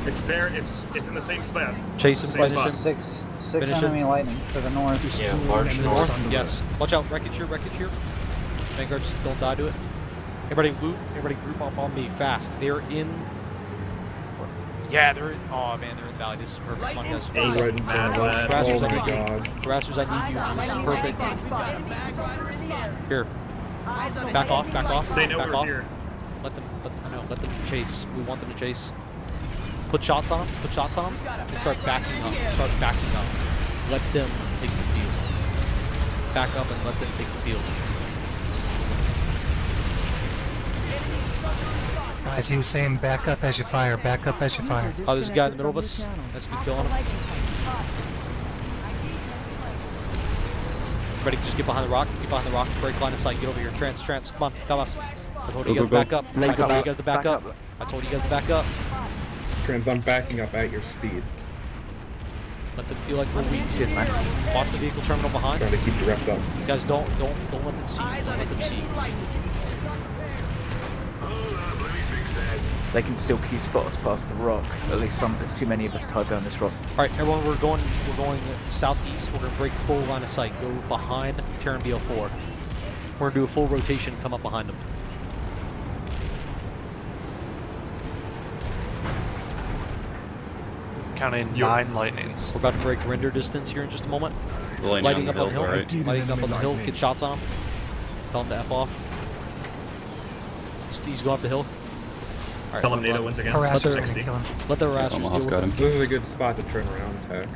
It's there. It's in the same spot. Chase him, Same finish spot. him. Six Finish enemy him. lightnings to the north. Yeah, large north. Yes. Watch out, wreckage here. Vanguards, don't die to it. Everybody loot, everybody group up on me fast. They're in. Yeah, they're in. Oh man, they're in the valley. This is perfect. Come on, guys. Right in front of us. Harassers, Oh I my need you. god. Harassers, I need you. This is perfect. Here. Back off, back off. They know back we're off. here. Let them chase. We want them to chase. Put shots on them, and start backing up. Let them take the field. Back up and let them take the field. Guys, he was saying back up as you fire, back up as you fire. Oh, there's a guy in the middle of us. That's good killing him. Everybody just get behind the rock, break line of sight, get over here. Trans, come on, come us. I told you guys to back up. I told you guys to back up. I told you guys to back up. Trans, I'm backing up at your speed. Let them feel like we're weak. Watch the vehicle terminal behind. Trying to keep the rep up. Guys, don't let them see. Don't let them see. They can still Q spot us past the rock. At least there's too many of us tied down this rock. Alright, everyone, we're going southeast. We're gonna break full line of sight. Go behind Terran BL4. We're gonna do a full rotation and come up behind them. Counting 9 lightnings. We're about to break render distance here in just a moment. Lighting up on the hill. alright. Lighting up on the hill. Get shots on him. Tell him to F off. He's going up the hill. All right, Tell him NATO wins again. Harassers are gonna kill him. Let the harassers deal with him. This is a good spot to turn around, Tech.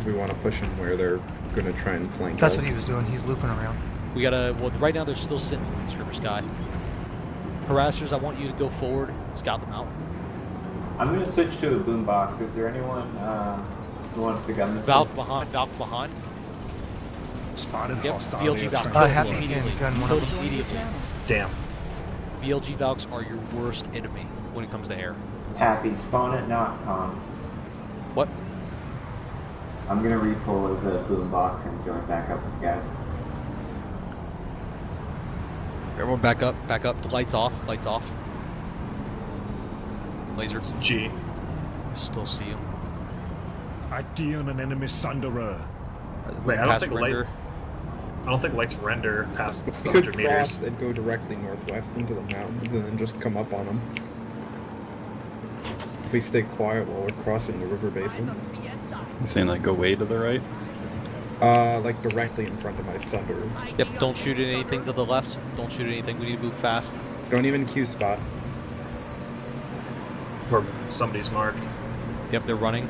We want to push them where they're going to try and flank That's us. what he was doing. He's looping around. We gotta. Well, right now they're still sitting in this river sky. Harassers, I want you to go forward and scout them out. I'm going to switch to a boombox. Is there anyone who wants to gun this? Valk behind. Spotted Yep, hostile. BLG Valk. Have me again, gun one of them. Immediately. Damn. BLG Valks are your worst enemy when it comes to air. Happy. Spawn at NotCon. What? I'm going to repull as a boombox and join back up with you guys. Everyone back up. The lights off. Laser. G. Still see him. ID on an enemy Sunderer. Wait, I don't think lights render past We 100 could meters. cross and go directly northwest into the mountains and then just come up on them. If we stay quiet while we're crossing the river basin. You saying like go way to the right? Like directly in front of my thunder. Yep, don't shoot at anything to the left. Don't shoot at anything. We need to move fast. Don't even Q spot. Or somebody's marked. Yep, they're running.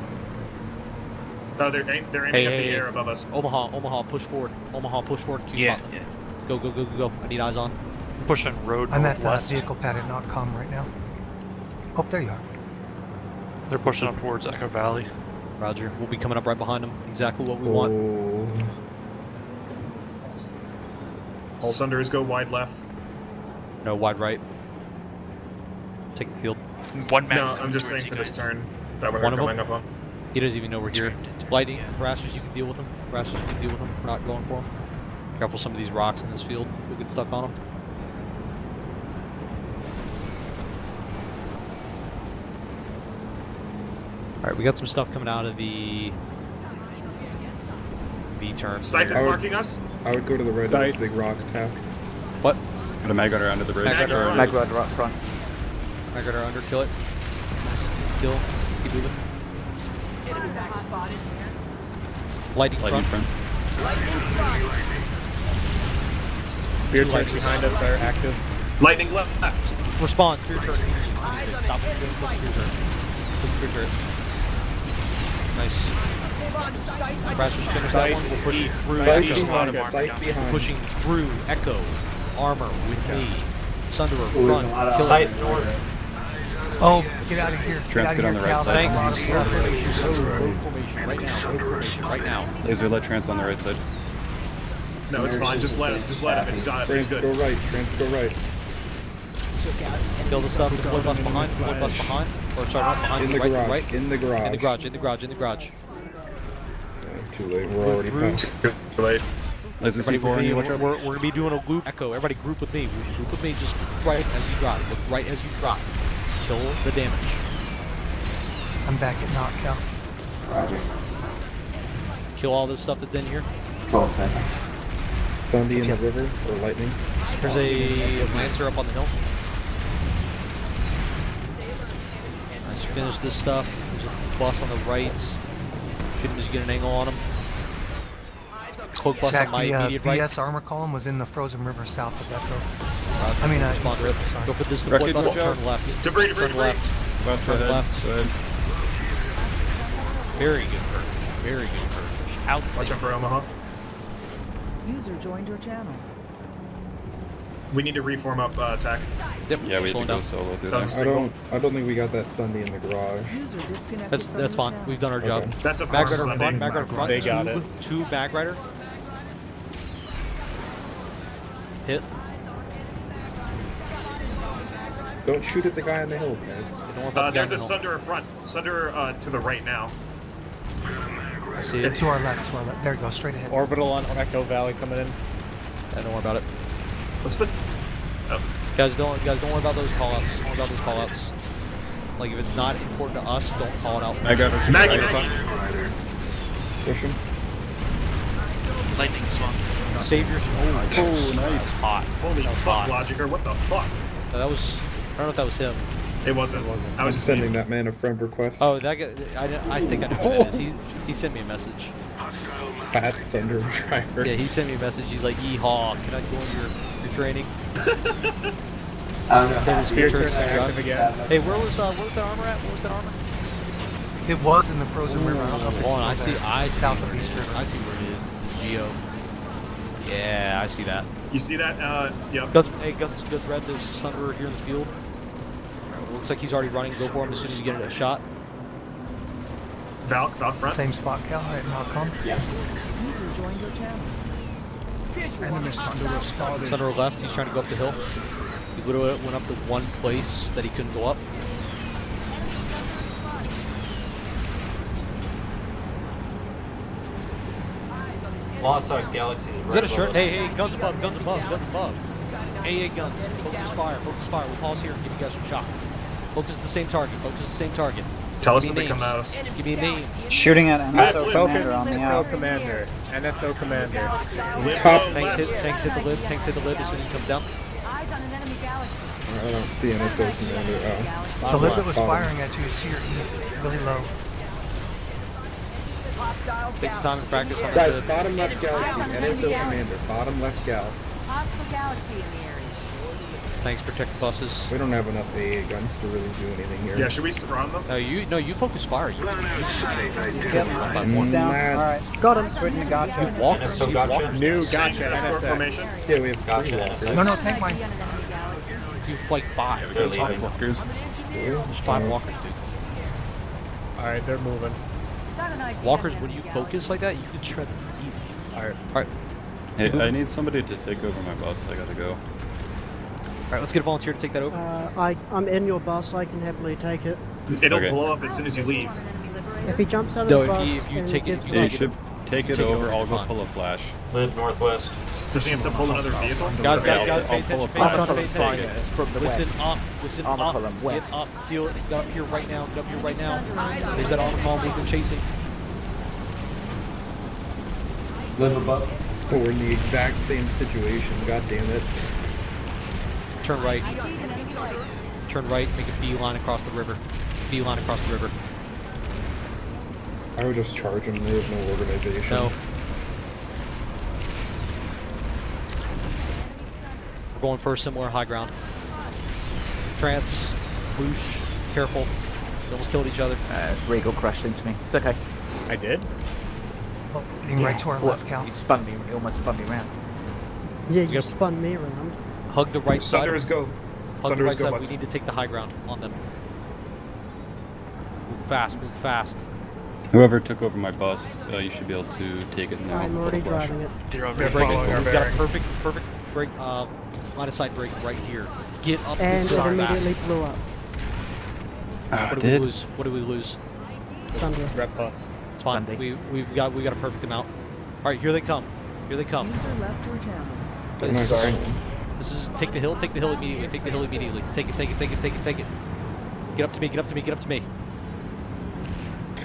Oh, they're aiming at the air above us. Omaha, push forward. Q spot. Go. I need eyes on. Pushing road I'm at the northwest. vehicle pad at NotCom right now. Oh, there you are. They're pushing up towards Echo Valley. Roger. We'll be coming up right behind them. Exactly what we want. All Sunders go wide left. No, wide right. Take the field. No, I'm just saying for this turn that we're coming up on. He doesn't even know we're here. Lighting, harassers, you can deal with them. We're not going for them. Careful some of these rocks in this field. We'll get stuck on them. Alright, we got some stuff coming out of the V-turn. Scythe is marking us. I would go to the right of this big rock attack. What? Got a mag rider under the bridge. Mag rider up front. Mag rider under, kill it. Nice, easy kill. Keep moving. Enemy back spotted. Lighting front. Spear tanks behind us are active. Lightning left. Respond. Spear turret. Stop. Spear turret. Nice. Crashers finish that one. We're pushing through Echo. We're pushing through Echo. Armor with me. Sunderer, run. Kill it. Oh, get out of here. Get out of Trans, get here, on the right Cal. side. That's a lot of stuff. Right now. Laser, let Trans on the right side. No, it's fine. Just let him. It's got it. It's Trans, good. go right. Trans, go right. Kill the stuff. Deploy bus behind. Or sorry, not behind. In the right, garage. right. In the garage. In the garage. Too late. We're already past. Too late. Laser Everybody C4 on you, watch out. we're gonna be doing a loop. Echo. Everybody group with me. Group with me. Just right as you drive. Look right as you drive. Kill the damage. I'm back at Knock, Cal. Roger. Kill all this stuff that's in here. 12 seconds. Sunday in the river or lightning? There's a Lancer up on the hill. Nice, finish this stuff. There's a bus on the right. Shoot him as you get an angle on him. Cloak bus on my immediate right. VS armor column was in the frozen river south of Echo. Respond to it. Go for this deploy bus and turn left. Debris. Turn left. Turn left. Very good purge. Very good purge. Outside. Watch out for Omaha. User joined your channel. We need to reform up attack. Yep. Yeah, we have to go solo through there. I don't think we got that Sunday in the garage. That's fine. We've done our job. That's a Mag first Rider Sunday. front. Mag Rider front. They got it. Two Mag Rider. Hit. Don't shoot at the guy on the hill, man. There's a Sunderer front. Sunderer to the right now. I see it. To our left. There it goes, straight ahead. Orbital on Echo Valley coming in. Yeah, don't worry about it. What's the... Oh. Guys, don't worry about those callouts. Don't worry about those callouts. Like, if it's not important to us, don't call it out. I got it. Maggie. Push him. Lightning swung. Save your... Oh, nice. Hot. Holy that was fuck, hot. Logicer. What the fuck? That was... I don't know if that was him. It wasn't. I was just sending that man a friend request. Oh, that guy... I think I know who that is. He sent me a message. Fat Thunder driver. Yeah, he sent me a message. He's like, "Yeehaw! Can I join your training?" I don't know. Spear turret active again. Hey, where was that armor at? Where was that armor? It was in the frozen river. I don't know if it's Hold on, still I there. see South of East River. I see where it is. It's a Geo. Yeah, I see that. You see that? Yep. Guns red. There's a Thunderer here in the field. Looks like he's already running. Go for him as soon as you get a shot. Valk front. Same spot, Cal, at Malcolm. Yeah. User joined your channel. Enemy Sunderer spotted. Thunderer left. He's trying to go up the hill. He literally went up to one place that he couldn't go up. Lots of galaxies. Is that a shirt? Hey, guns above. AA guns. Focus fire. We'll pause here and give you guys some shots. Focus the same target. Tell us if they come at us. Give me a name. Shooting at NSO Focus Commander on the out. NSO Commander. Tanks hit the lid as soon as he comes down. Eyes on an enemy galaxy. I don't see NSO Commander. The lid that was firing at you is to your east, really low. Take the time and practice on Guys, the bottom left galaxy, NSO Commander. Bottom left gal. Hostile galaxy in the area. tanks protect the buses. We don't have enough AA guns to really do anything here. Yeah, should we surround them? No, you focus fire. You Alright. Got him. Switching gotcha. New gotcha. Formation. Yeah, we have gotcha. No, tank mines. You like 5. They're leaving walkers. There's 5 walkers, dude. Alright, they're moving. Walkers, when you focus like that, you can shred them easy. Alright. Hey, I need somebody to take over my bus. I gotta go. Alright, let's get a volunteer to take that over. I'm in your bus. I can happily take it. It'll blow up as soon as you leave. If he jumps out of No, the bus, if you and take it, gets- if you Hey, take it over. I'll go pull a flash. Lid northwest. Does he have to pull another vehicle? Guys, pay I'll attention, pull a pay flash. attention, pay attention. It's from the Listen west. up, listen Armor up, column west. get up, feel it, get up here right now, get up here right now. There's that armor column we've been chasing. Live above. Oh, we're in the exact same situation. God damn it. Turn right. Turn right, make a beeline across the river. Beeline across the river. I would just charge them. They have no organization. No. We're going for a similar high ground. Trance, whoosh, careful. We almost killed each other. Regal crashed into me. It's okay. I did? Oh, getting right to our left, Cal. You spun me, you almost spun me around. Yeah, you spun me around. Hug the right side. Thunderers go. Hug the Thunderers right go. side. We need to take the high ground on them. Move fast, move fast. Whoever took over my bus, you should be able to take it now. I'm already driving it. They're Break following it. our We've got a bearing. perfect break, line of sight break right here. Get up And this it fast. immediately blew up. What did we lose? What did we lose? Thunder. Red bus. It's fine. We've got a perfect amount. All right, here they come. Here they come. User left your channel. This is take the hill immediately. Take the hill immediately. Take it. Get up to me.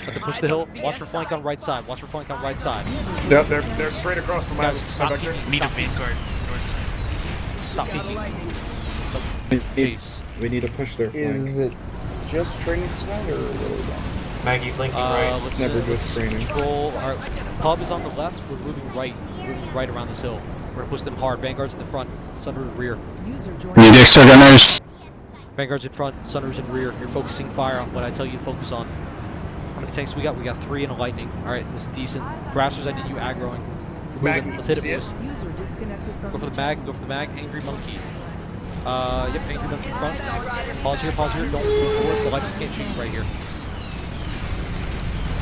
Let them push the hill. Watch for flank on right side. Watch for flank on right side. Yep, they're straight across from my Guys, stop vector. peeking. Meet a Stop main peeking. guard. North side. Stop peeking. Jeez. We need to push their flank. Is it just training tonight or really done? Maggie flanking right. Let's, Never let's just training. control. Our pub is on the left. We're moving right. We're moving right around this hill. We're gonna push them hard. Vanguard's in the front. Sunder in rear. User joined. Need extra gunners. Vanguard's in front. Sunder's in rear. You're focusing fire on what I tell you to focus on. How many tanks we got? We got 3 and a lightning. All right, this is decent. Grassers, I need you aggroing. Mag, Let's hit see it, it? boys. User disconnected from Go for the mag. Go for the mag. Angry monkey. Yep, angry monkey in front. Pause here. Pause here. Don't move forward. The lightnings can't shoot you right here.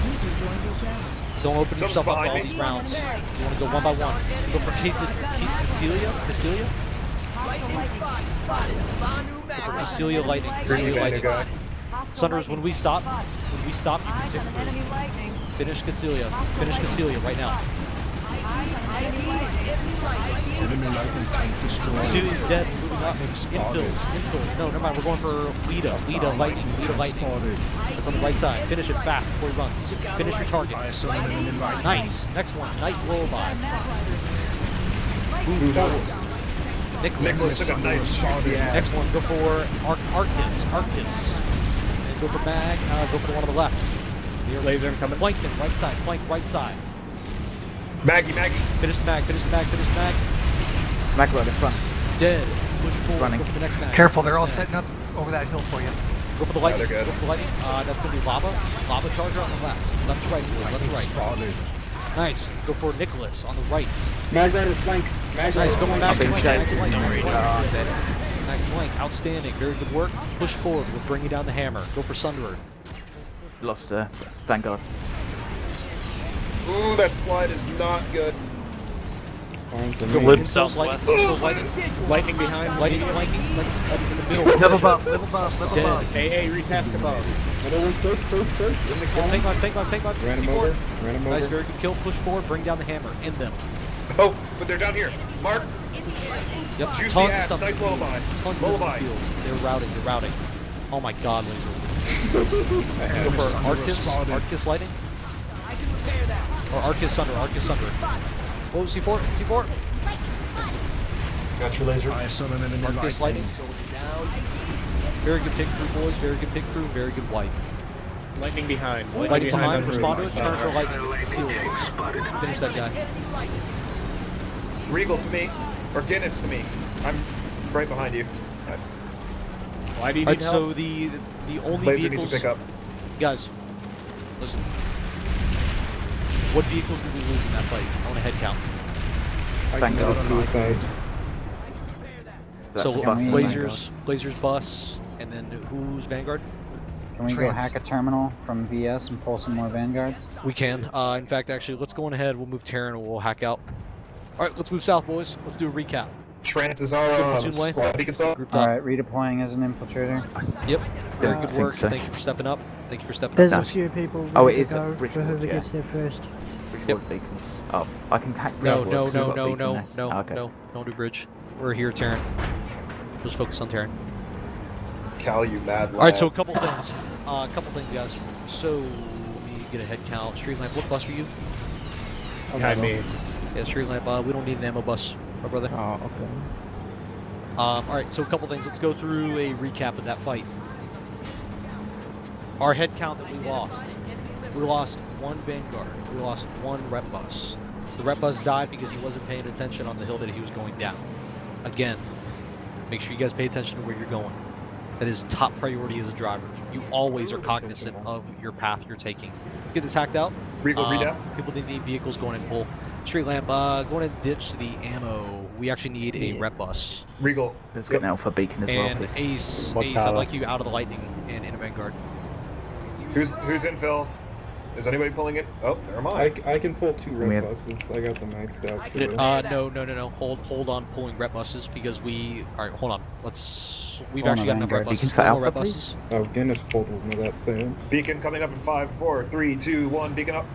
User joined your channel. Don't open Someone's yourself up to all behind these me. rounds. You want to go one by one. Go for Cassilia. Cassilia? Go for Cassilia lightning. Cassilia lightning. guy. Sunderers, when we stop, you can pick through. Finish Cassilia. Finish Cassilia right now. Enemy lightning tank destroyed. Cassilia's dead. Moving up. Infills. No, never mind. We're going for Lita. Lita lightning. That's on the right side. Finish it fast before he runs. Finish your targets. Nice. Next one. Night Lullaby. Nicholas took a nice shot. Next one. Go for Arctis. And go for mag. Go for the one on the left. Laser coming. Flank them. Right side. Flank right side. Maggie. Finish the mag. Finish the mag. Finish the mag. Mag right in front. Dead. Push forward. Running. Go for the next mag. Careful, they're all setting up over that hill for you. Go for the lightning. they're good. Go for the lightning. That's going to be lava. Lava charger on the left. Left to right, boys. Left to right. Nice. Go for Nicholas on the right. Mag Rider flank. Mag Nice. Go for Mag been flank. shot. Mag flank. Mag flank. Outstanding. Very good work. Push forward. We're bringing down the hammer. Go for Sunderer. Lost Vanguard. Ooh, that slide is not good. Go Lib for southwest. lightning. Lightning behind. Lightning in the middle. Level above, level above, level Dead. above. AA retest above. Tank bots. Ran him over. Ran him Nice. over. Very good kill. Push forward. Bring down the hammer. End them. Oh, but they're down here. Marked. Yep. Juicy Tons of ass. stuff. Nice lullaby. Tons of Lullaby. field. They're routing. Oh my god, laser. Go for Arctis lighting. Or Arctis Sunder. What was C4? C4? Got your laser. Arctis lighting. Very good pick crew, boys. Very good pick crew. Very good wipe. Lightning behind. Lightning behind. on Respond to roof. it. Turn for lightning. It's Cassilia. Finish that guy. Regal to me. Or Guinness to me. I'm right behind you. Why do you Alright, need help? so the only Laser vehicles. needs to pick up. Guys, listen. What vehicles did we lose in that fight? I want a head count. Vanguard. Suicide. That's So a bus. Blazers bus, and then who's Vanguard? Can we go hack a terminal from VS and pull some more Vanguards? We can. In fact, actually, let's go on ahead. We'll move Terran and we'll hack out. All right, let's move south, boys. Let's do a recap. Trans is Let's go our platoon way. squad beacon stop. Grouped up. Alright, redeploying as an infiltrator. Yep. Very I good think work. so. Thank you for stepping up. There's a boys. few people Oh, ready it is to a go Bridgewater, for whoever yeah. gets there first. Bridgewater beacons. Oh, I can hack No, Bridgewater 'cause I've got beacon there. Oh, okay. no. Don't do bridge. We're here, Terran. Just focus on Terran. Cal, you mad lad. All right, so a couple things. Guys. So let me get a head count. Street lamp. What bus are you? Behind me. Yeah, street lamp. We don't need an ammo bus, my brother. Oh, okay. All right, so a couple things. Let's go through a recap of that fight. Our head count that we lost. We lost 1 Vanguard. We lost 1 rep bus. The rep bus died because he wasn't paying attention on the hill that he was going down. Again, make sure you guys pay attention to where you're going. That is top priority as a driver. You always are cognizant of your path you're taking. Let's get this hacked out. Regal, readout. People need vehicles going in full. Street lamp, going to ditch the ammo. We actually need a rep bus. Regal. Let's get an alpha beacon as well, And please. Ace, I'd like you out of the lightning and in a Vanguard. Who's infill? Is anybody pulling it? Oh, never mind. I can pull 2 We red have- buses. I got the maxed out. for it. No. Hold on pulling rep buses because we. All right, hold on. We've Hold on, actually got enough rep Vanguard. buses. Beacon for No more Alpha, rep please? buses. Oh, Guinness pulled one with that same. Beacon coming up in 5, 4, 3, 2, 1. Beacon up.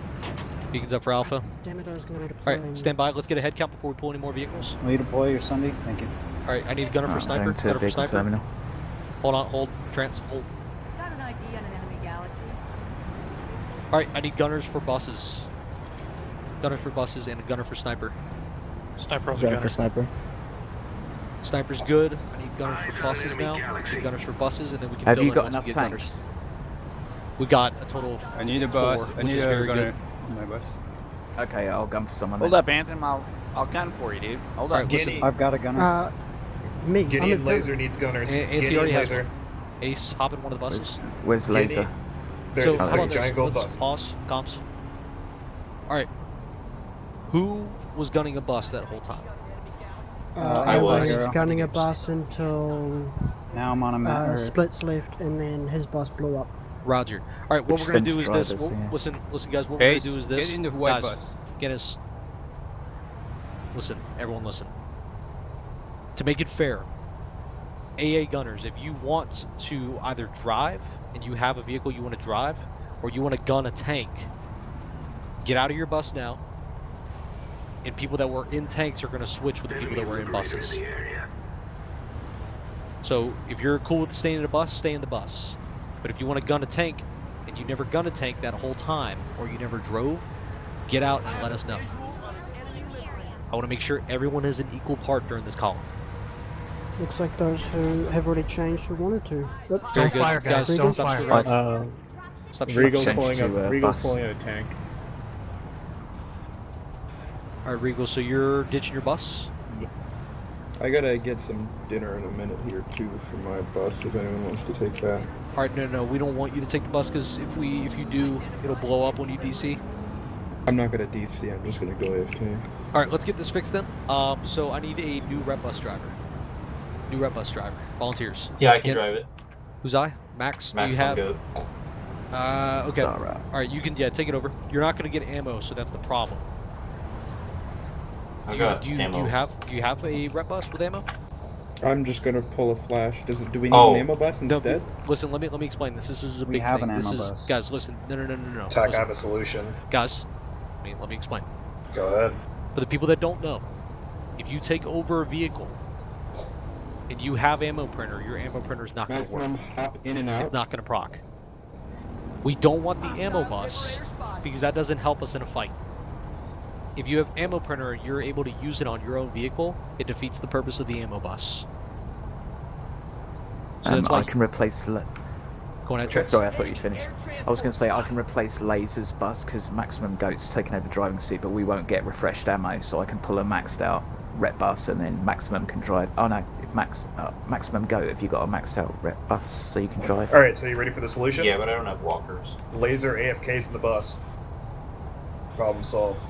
Beacons up for Alpha. Damn it, I was going to All deploy. right, stand by. Let's get a head count before we pull any more vehicles. Will you deploy your Sunday? Thank you. All right, I need a gunner for sniper. Going to Gunner for vehicle sniper. terminal. Hold on, hold. Trans, hold. Got an ID on an enemy galaxy. All right, I need gunners for buses. Gunner for buses and a gunner for sniper. Sniper on the Gunner gunner. for sniper. Sniper's good. I need gunners for buses now. Let's get gunners for buses, and then we can Have fill you in got once enough we get tanks? gunners. We got a total of I need a 4, bus. I which need is a very gunner. good. My bus. Okay, I'll gun for someone Hold then. up, Anthem. I'll gun for you, dude. Hold up. Alright, listen. I've got a gunner. Me. I'm Gideon his Laser gunner. needs gunners. Anti Gideon already has Laser. one. Ace, hop in one of the buses. Where's Laser? There, So it's how like about a this? giant gold Let's bus. pause. Comms. All right. Who was gunning a bus that whole time? I was was. gunning a bus until Now I'm on a map. splits left, and then his bus blew up. Roger. All right, what we're gonna do is this. Extended drivers, Listen, guys. What we're Ace, gonna do is this. get in the white guys, bus. get us. Listen, everyone, listen. To make it fair, AA gunners, if you want to either drive and you have a vehicle you want to drive, or you want to gun a tank, get out of your bus now. And people that were in tanks are going to switch with the people that were in buses. So if you're cool with staying in a bus, stay in the bus. But if you want to gun a tank, and you never gunned a tank that whole time, or you never drove, get out and let us know. I want to make sure everyone is an equal part during this column. Looks like those who have already changed who wanted to. But Don't fire, guys. Don't fire. Stop shooting. Regal's pulling a Regal's bus. pulling a tank. All right, Regal. So you're ditching your bus. I gotta get some dinner in a minute here too for my bus if anyone wants to take that. All right, no, we don't want you to take the bus because if you do, it'll blow up when you DC. I'm not gonna DC, I'm just gonna go AFK. All right, let's get this fixed then. So I need a new rep bus driver. New rep bus driver. Volunteers. Yeah, I can drive it. Who's I? Max. Max do you have? on go. Okay. All right, you can take it over. You're not gonna get ammo, so that's the problem. I got do you ammo. have a rep bus with ammo? I'm just gonna pull a flash. Do we need Oh. an ammo bus instead? Listen, let me explain this. This is a We big have thing. an This ammo is bus. guys. Listen, no. Tack, I Listen. have a solution. Guys, let me explain. Go ahead. For the people that don't know, if you take over a vehicle and you have ammo printer, your ammo printer is not going to work. Maximum hop in and out. It's not going to proc. We don't want the ammo bus because that doesn't help us in a fight. If you have ammo printer and you're able to use it on your own vehicle, it defeats the purpose of the ammo bus. So that's why I can replace. Go on ahead, Trix. Sorry, I thought you'd finished. I was going to say I can replace Laser's bus because Maximum Goat's taken over driving seat, but we won't get refreshed ammo, so I can pull a maxed out rep bus and then Maximum can drive. Oh no, if Maximum Goat, have you got a maxed out rep bus so you can drive? All right, so you ready for the solution? Yeah, but I don't have walkers. Laser AFKs in the bus. Problem solved.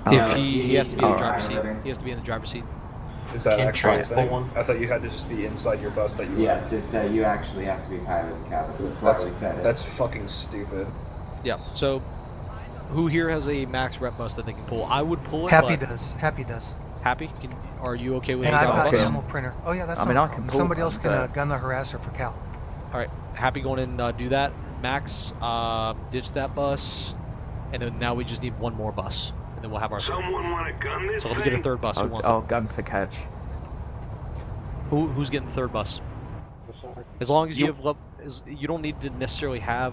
He has to be in the Alright. driver's seat. He has to be in the driver's seat. Is that Can't actually try his to thing? pull one? I thought you had to just be inside your bus that you were. Yes, it's you actually have to be piloting cabin. That's why we said it. That's fucking stupid. Yeah. So, who here has a max rep bus that they can pull? I would pull it. Happy but does. Happy does. Happy? Are you okay with And it? I've got an okay. ammo printer. Oh yeah, that's I no mean, I problem. can pull Somebody one, else can but- gun the harasser for Cal. All right. Happy going in and do that. Max, ditch that bus, and then now we just need one more bus, and then we'll have our third. Someone want to gun this So let me get a third bus. Who wants I'll gun for Catch. Who's getting the third bus? As long as you have, you don't need to necessarily have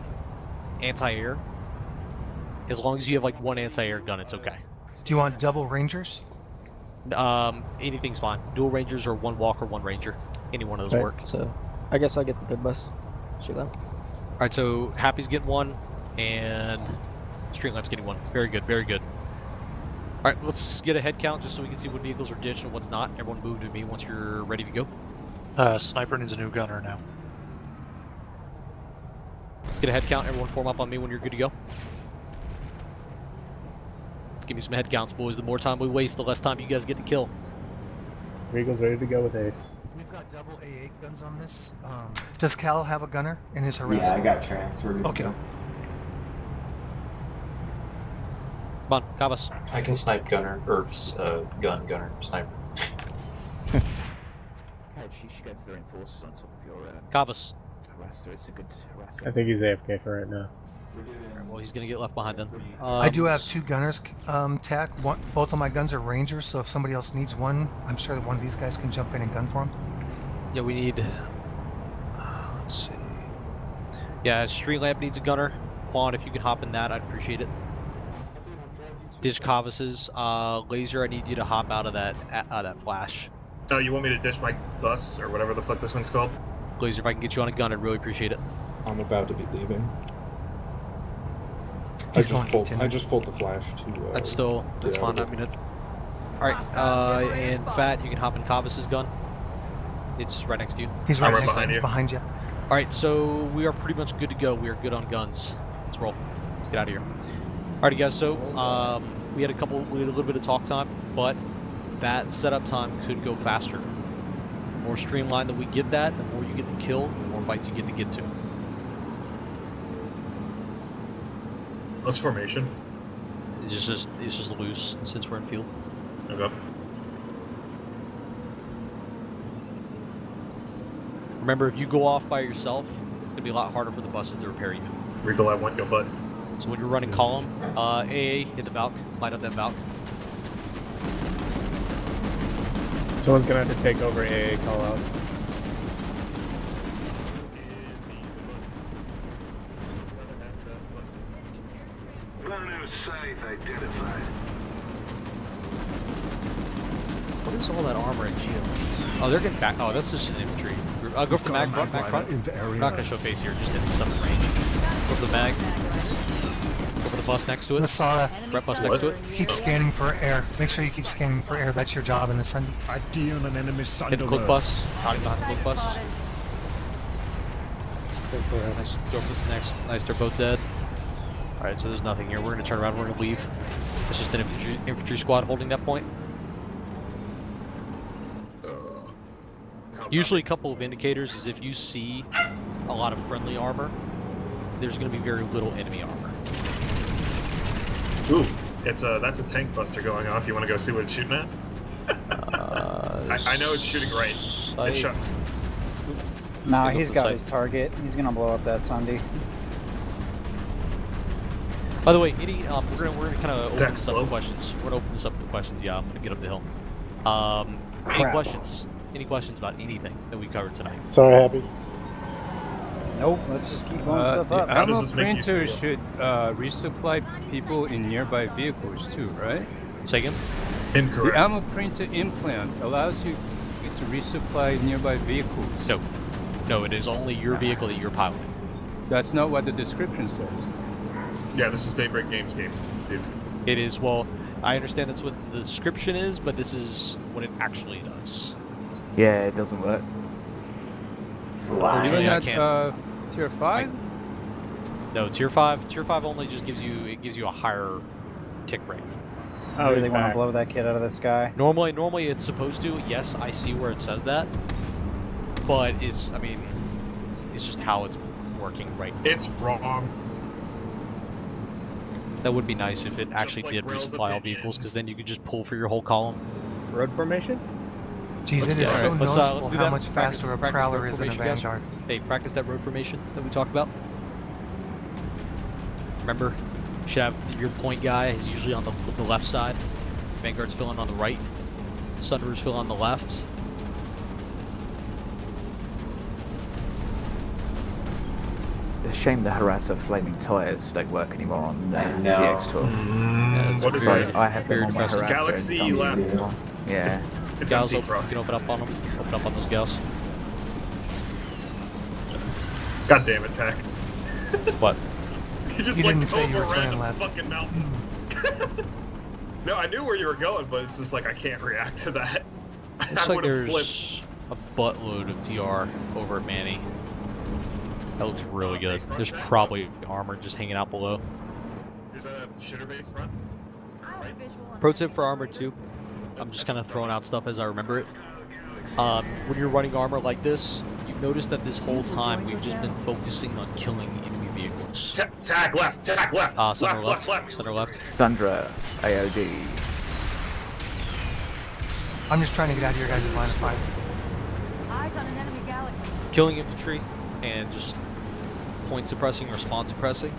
anti-air. As long as you have like one anti-air gun, it's okay. Do you want double rangers? Anything's fine. Dual rangers or one walker, one ranger. Any one of those Right, work. So, I guess I'll get the third bus. Shoot that. All right, so Happy's getting one, and Streamlab's getting one. Very good, very good. All right, let's get a head count just so we can see what vehicles are ditched and what's not. Everyone move to me once you're ready to go. Sniper needs a new gunner now. Let's get a head count. Everyone form up on me when you're good to go. Let's give me some head counts, boys. The more time we waste, the less time you guys get to kill. Regal's ready to go with Ace. We've got double AA guns on this. Does Cal have a gunner in his harasser? Yeah, I got transferred. Okay. Come on, Kavas. I can snipe gunner, or gunner, sniper. Catch, you should go for the reinforcers on top of your Kavas. harasser. It's a good harasser. I think he's AFK for right now. Alright, well, he's going to get left behind then. I do have two gunners, Tack. Both of my guns are rangers, so if somebody else needs one, I'm sure that one of these guys can jump in and gun for him. Yeah, we need... let's see. Yeah, Streamlab needs a gunner. Quan, if you can hop in that, I'd appreciate it. Ditch Cavus's laser. I need you to hop out of that flash. Oh, you want me to ditch my bus or whatever the fuck this thing's called? Laser, if I can get you on a gun, I'd really appreciate it. I'm about to be leaving. He's I going just pulled. to. I just pulled the flash to. That's fine. I mean, all right. And Fat, you can hop in Cavus's gun. It's right next to you. He's right next to you. He's behind you. All right, so we are pretty much good to go. We are good on guns. Let's roll. Let's get out of here. Alrighty, guys. So we had a little bit of talk time, but that setup time could go faster. The more streamlined that we get that, the more you get to kill, the more fights you get to. What's formation? It's just loose since we're in field. Okay. Remember, if you go off by yourself, it's gonna be a lot harder for the buses to repair you. Regal, I want your butt. So when you're running column, AA, hit the Valk, light up that Valk. Someone's gonna have to take over AA callouts. What is all that armor at Geo? Oh, they're getting back. Oh, that's just an infantry. Go for the mag front, mag front. We're not gonna show face here, just in the summon range. Go for the mag. Go for the bus next to it. Lasara, Red bus next to it. keep scanning for air. Make sure you keep scanning for air. That's your job in the Sunday. ID on an enemy Hit the cloak bus. It's hiding behind the cloak bus. Nice. Go for the next. Nice, they're both dead. Alright, so there's nothing here. We're gonna turn around, we're gonna leave. It's just an infantry squad holding that point. Usually a couple of indicators is if you see a lot of friendly armor, there's going to be very little enemy armor. Ooh, that's a tank buster going off. You want to go see what it's shooting at? I know it's shooting right. It's shot. Nah, he's got his target. He's gonna blow up that Sunday. By the way, we're gonna kind of open this up to questions. We're gonna open this up to questions. Yeah, I'm gonna get up the hill. Any questions? Any questions about anything that we covered tonight? Sorry, Happy. Nope, let's just keep blowing stuff up. The ammo printer should resupply people in nearby vehicles too, right? Say again? Incorrect. The ammo printer implant allows you to resupply nearby vehicles. No, it is only your vehicle that you're piloting. That's not what the description says. Yeah, this is Daybreak Games game, dude. It is, well, I understand that's what the description is, but this is what it actually does. Yeah, it doesn't work. Unfortunately, I can't. Tier 5? No, tier 5. Tier 5 only just gives you a higher tick rate. I really want to blow that kid out of the sky. Normally it's supposed to. Yes, I see where it says that, but it's just how it's working right now. It's wrong. That would be nice if it actually did resupply all vehicles, because then you could just pull for your whole column. Road formation? Jeez, it is so noticeable how much faster a Practice Prowler is than a guys. Vanguard. Hey, practice that road formation that we talked about. Remember, you should have your point guy is usually on the left side. Vanguard's filling on the right. Sunder's filling on the left. It's a shame the harasser flaming tires don't work anymore on the DX tour. What is it? that? I have them on my harasser. Galaxy left. Yeah. It's Gals, empty for us. you can open up on them. Open up on those gals. God damn it, Tack. What? You just You like didn't say you over were turning random left. fucking mountain. No, I knew where you were going, but it's just like I can't react to that. Looks I like would have there's flipped. a buttload of TR over at Manny. That looks really good. There's probably armor just hanging out below. There's a shitter base front. Right. Pro tip for armor too. I'm just kind of throwing out stuff as I remember it. When you're running armor like this, you've noticed that this whole time we've just been focusing on killing enemy vehicles. Tack left, tack left. Center left. Center left. Thundra, AOD. I'm just trying to get out of your guys' line of fire. Eyes on an enemy galaxy. Killing infantry and just point suppressing or spawn suppressing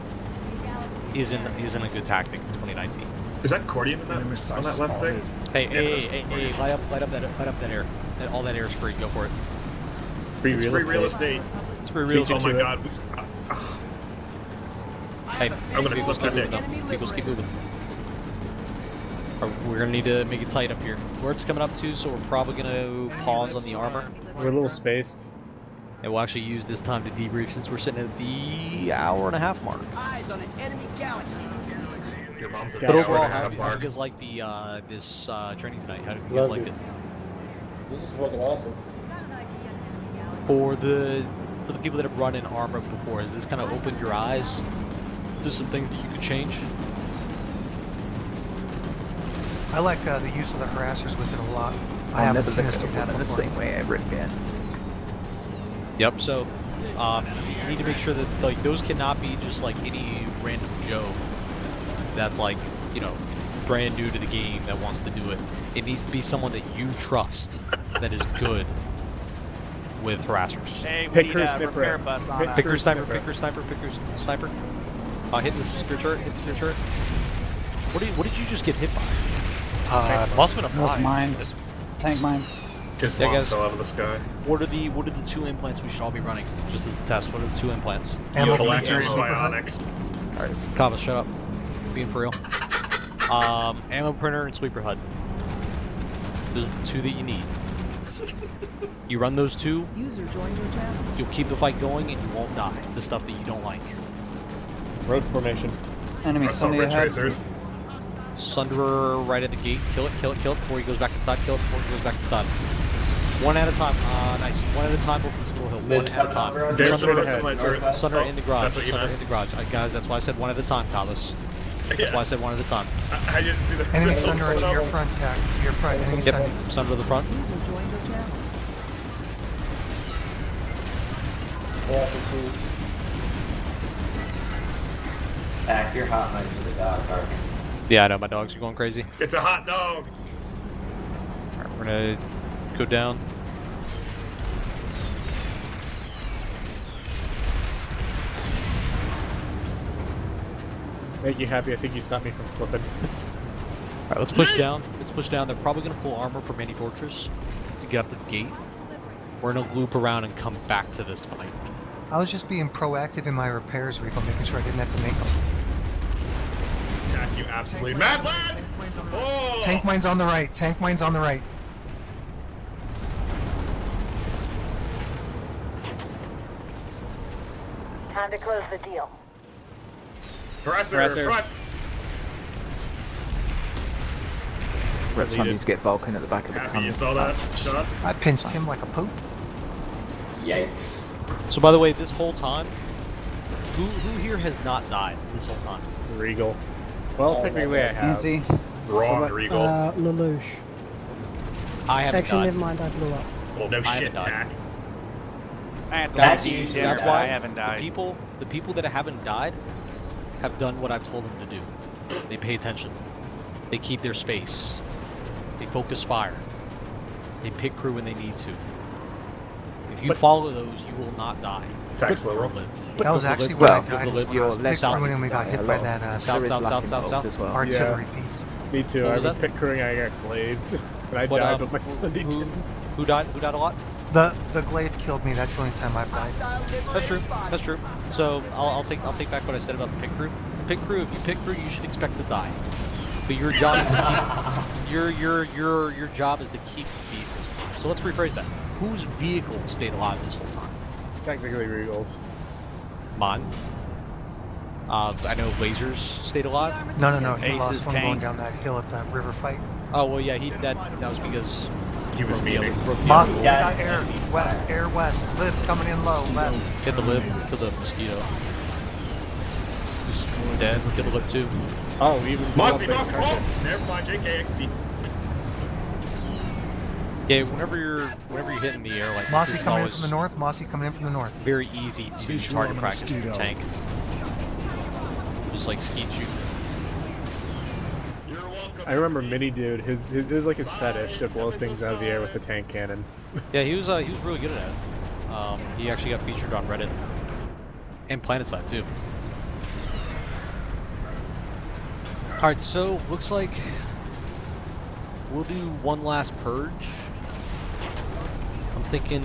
isn't a good tactic in 2019. Is that Cordian on that left thing? Hey, light up that air. All that air is free. Go for it. It's free real estate. It's free real estate. Oh my god. Hey, I'm gonna vehicles slip keep that moving dick. up. Vehicles keep moving. We're gonna need to make it tight up here. Work's coming up too, so we're probably gonna pause on the armor. We're a little spaced. And we'll actually use this time to debrief since we're sitting at the hour-and-a-half mark. Eyes on an enemy galaxy. Your mom's at But the overall, hour-and-a-half how do you mark. guys like the this training tonight? How do you guys like it? This is fucking awesome. For the people that have run in armor before, has this kind of opened your eyes to some things that you could change? I like the use of the harassers with it a lot. I haven't seen us do that in the before. same way ever again. Yep. So you need to make sure that like those cannot be just like any random Joe that's like, you know, brand new to the game that wants to do it. It needs to be someone that you trust that is good with harassers. Hey, we Picker, need a snipper. repair bus on us. Picker, sniper, picker, sniper, picker, sniper. Hit the spear turret, hit the spear turret. What did you just get hit by? Must have been a Those mine. mines. Tank mines. His Yeah, mom guys. fell out of the sky. What are the 2 implants we should all be running? Just as a test, what are the 2 implants? Ammo Phalanx printer, and sleeper hut. bionics. Alright, Kava, shut up. Being for real. Ammo printer and sleeper HUD. Those are the 2 that you need. You run those 2, User joined your channel. you'll keep the fight going and you won't die. The stuff that you don't like. Road formation. Enemy Assault Sunday red ahead. tracers. Sunderer right at the gate. Kill it, kill it, kill it before he goes back inside. Kill it before he goes back inside. One at a time. Nice. One at a time over this little hill. One at a time. There's Sunderer the ahead. my turret. Sunderer in the garage. That's what you Sunderer meant. in the garage. Guys, that's why I said one at a time, Carlos. That's why I said one at a time. I didn't see the Enemy missile Sunderer to coming your over. front, Tack. To your front. Enemy Yep. Sunderer. Sunderer to the front. User joined your channel. Tack, you're hot night for the dog barking. Yeah, I know. My dogs are going crazy. It's a hot dog. Alright, we're gonna go down. Make you happy. I think you stopped me from flipping. Alright, let's push down. Let's push down. They're probably gonna pull armor from any fortress to get up to the gate. We're gonna loop around and come back to this fight. I was just being proactive in my repairs, Rico, making sure I didn't have to make them. Tack, you absolutely mad lad! Oh! Tank mine's on the right. Tank mine's on the right. Time to close the deal. Harasser, front! Rep Sundays get Vulcan at the back of the Happy tunnel. you saw that shot? I pinched him like a poop. Yikes. So by the way, this whole time, who here has not died this whole time? Regal. Well, technically I have. Nancy. Wrong, Regal. Lelouch. I haven't Actually, died. never mind, I blew up. Well, no I shit, haven't died. Tack. That's, Tack, you should that's die. why I haven't died. the people that haven't died have done what I've told them to do. They pay attention. They keep their space. They focus fire. They pick crew when they need to. If you follow those, you will not die. Tack slow roll. That was actually where I Well, died. Was when I you're was less pick crewing likely and we to got die hit a by lot. that South, There is south, luck south, south, involved south. as well. artillery piece. Me too. What I was was that? pit crewing. I got glaved, and I But, died, but my Sunday who, didn't. who died? Who died a lot? The glaive killed me. That's the only time I've died. That's true. That's true. So I'll take back what I said about the pit crew. The pit crew. If you pit crew, you should expect to die. But your job is to keep, your job is to keep the vehicles. So let's rephrase that. Whose vehicle stayed alive this whole time? Technically Regals. Mine. I know Lasers stayed alive. No. He Ace's lost one going tank. down that hill at the river fight. Oh well, yeah. That was because He was memeing. Moth, we got air west. Lib coming in low, west. Hit the lib, kill the mosquito. Who's dead? Kill the lib too. Oh, even Mossy! Oh! Never mind, JKXD. Yeah, whenever you're hitting the air like this, Mossy it's coming in always from the north. Mossy coming in from the north. very easy to Visual target on the practice with your mosquito. tank. Just like skeet shooting. I remember Mini Dude. His is like his fetish to blow things out of the air with the tank cannon. Yeah, he was really good at it. He actually got featured on Reddit and PlanetSide too. All right, so looks like we'll do one last purge. I'm thinking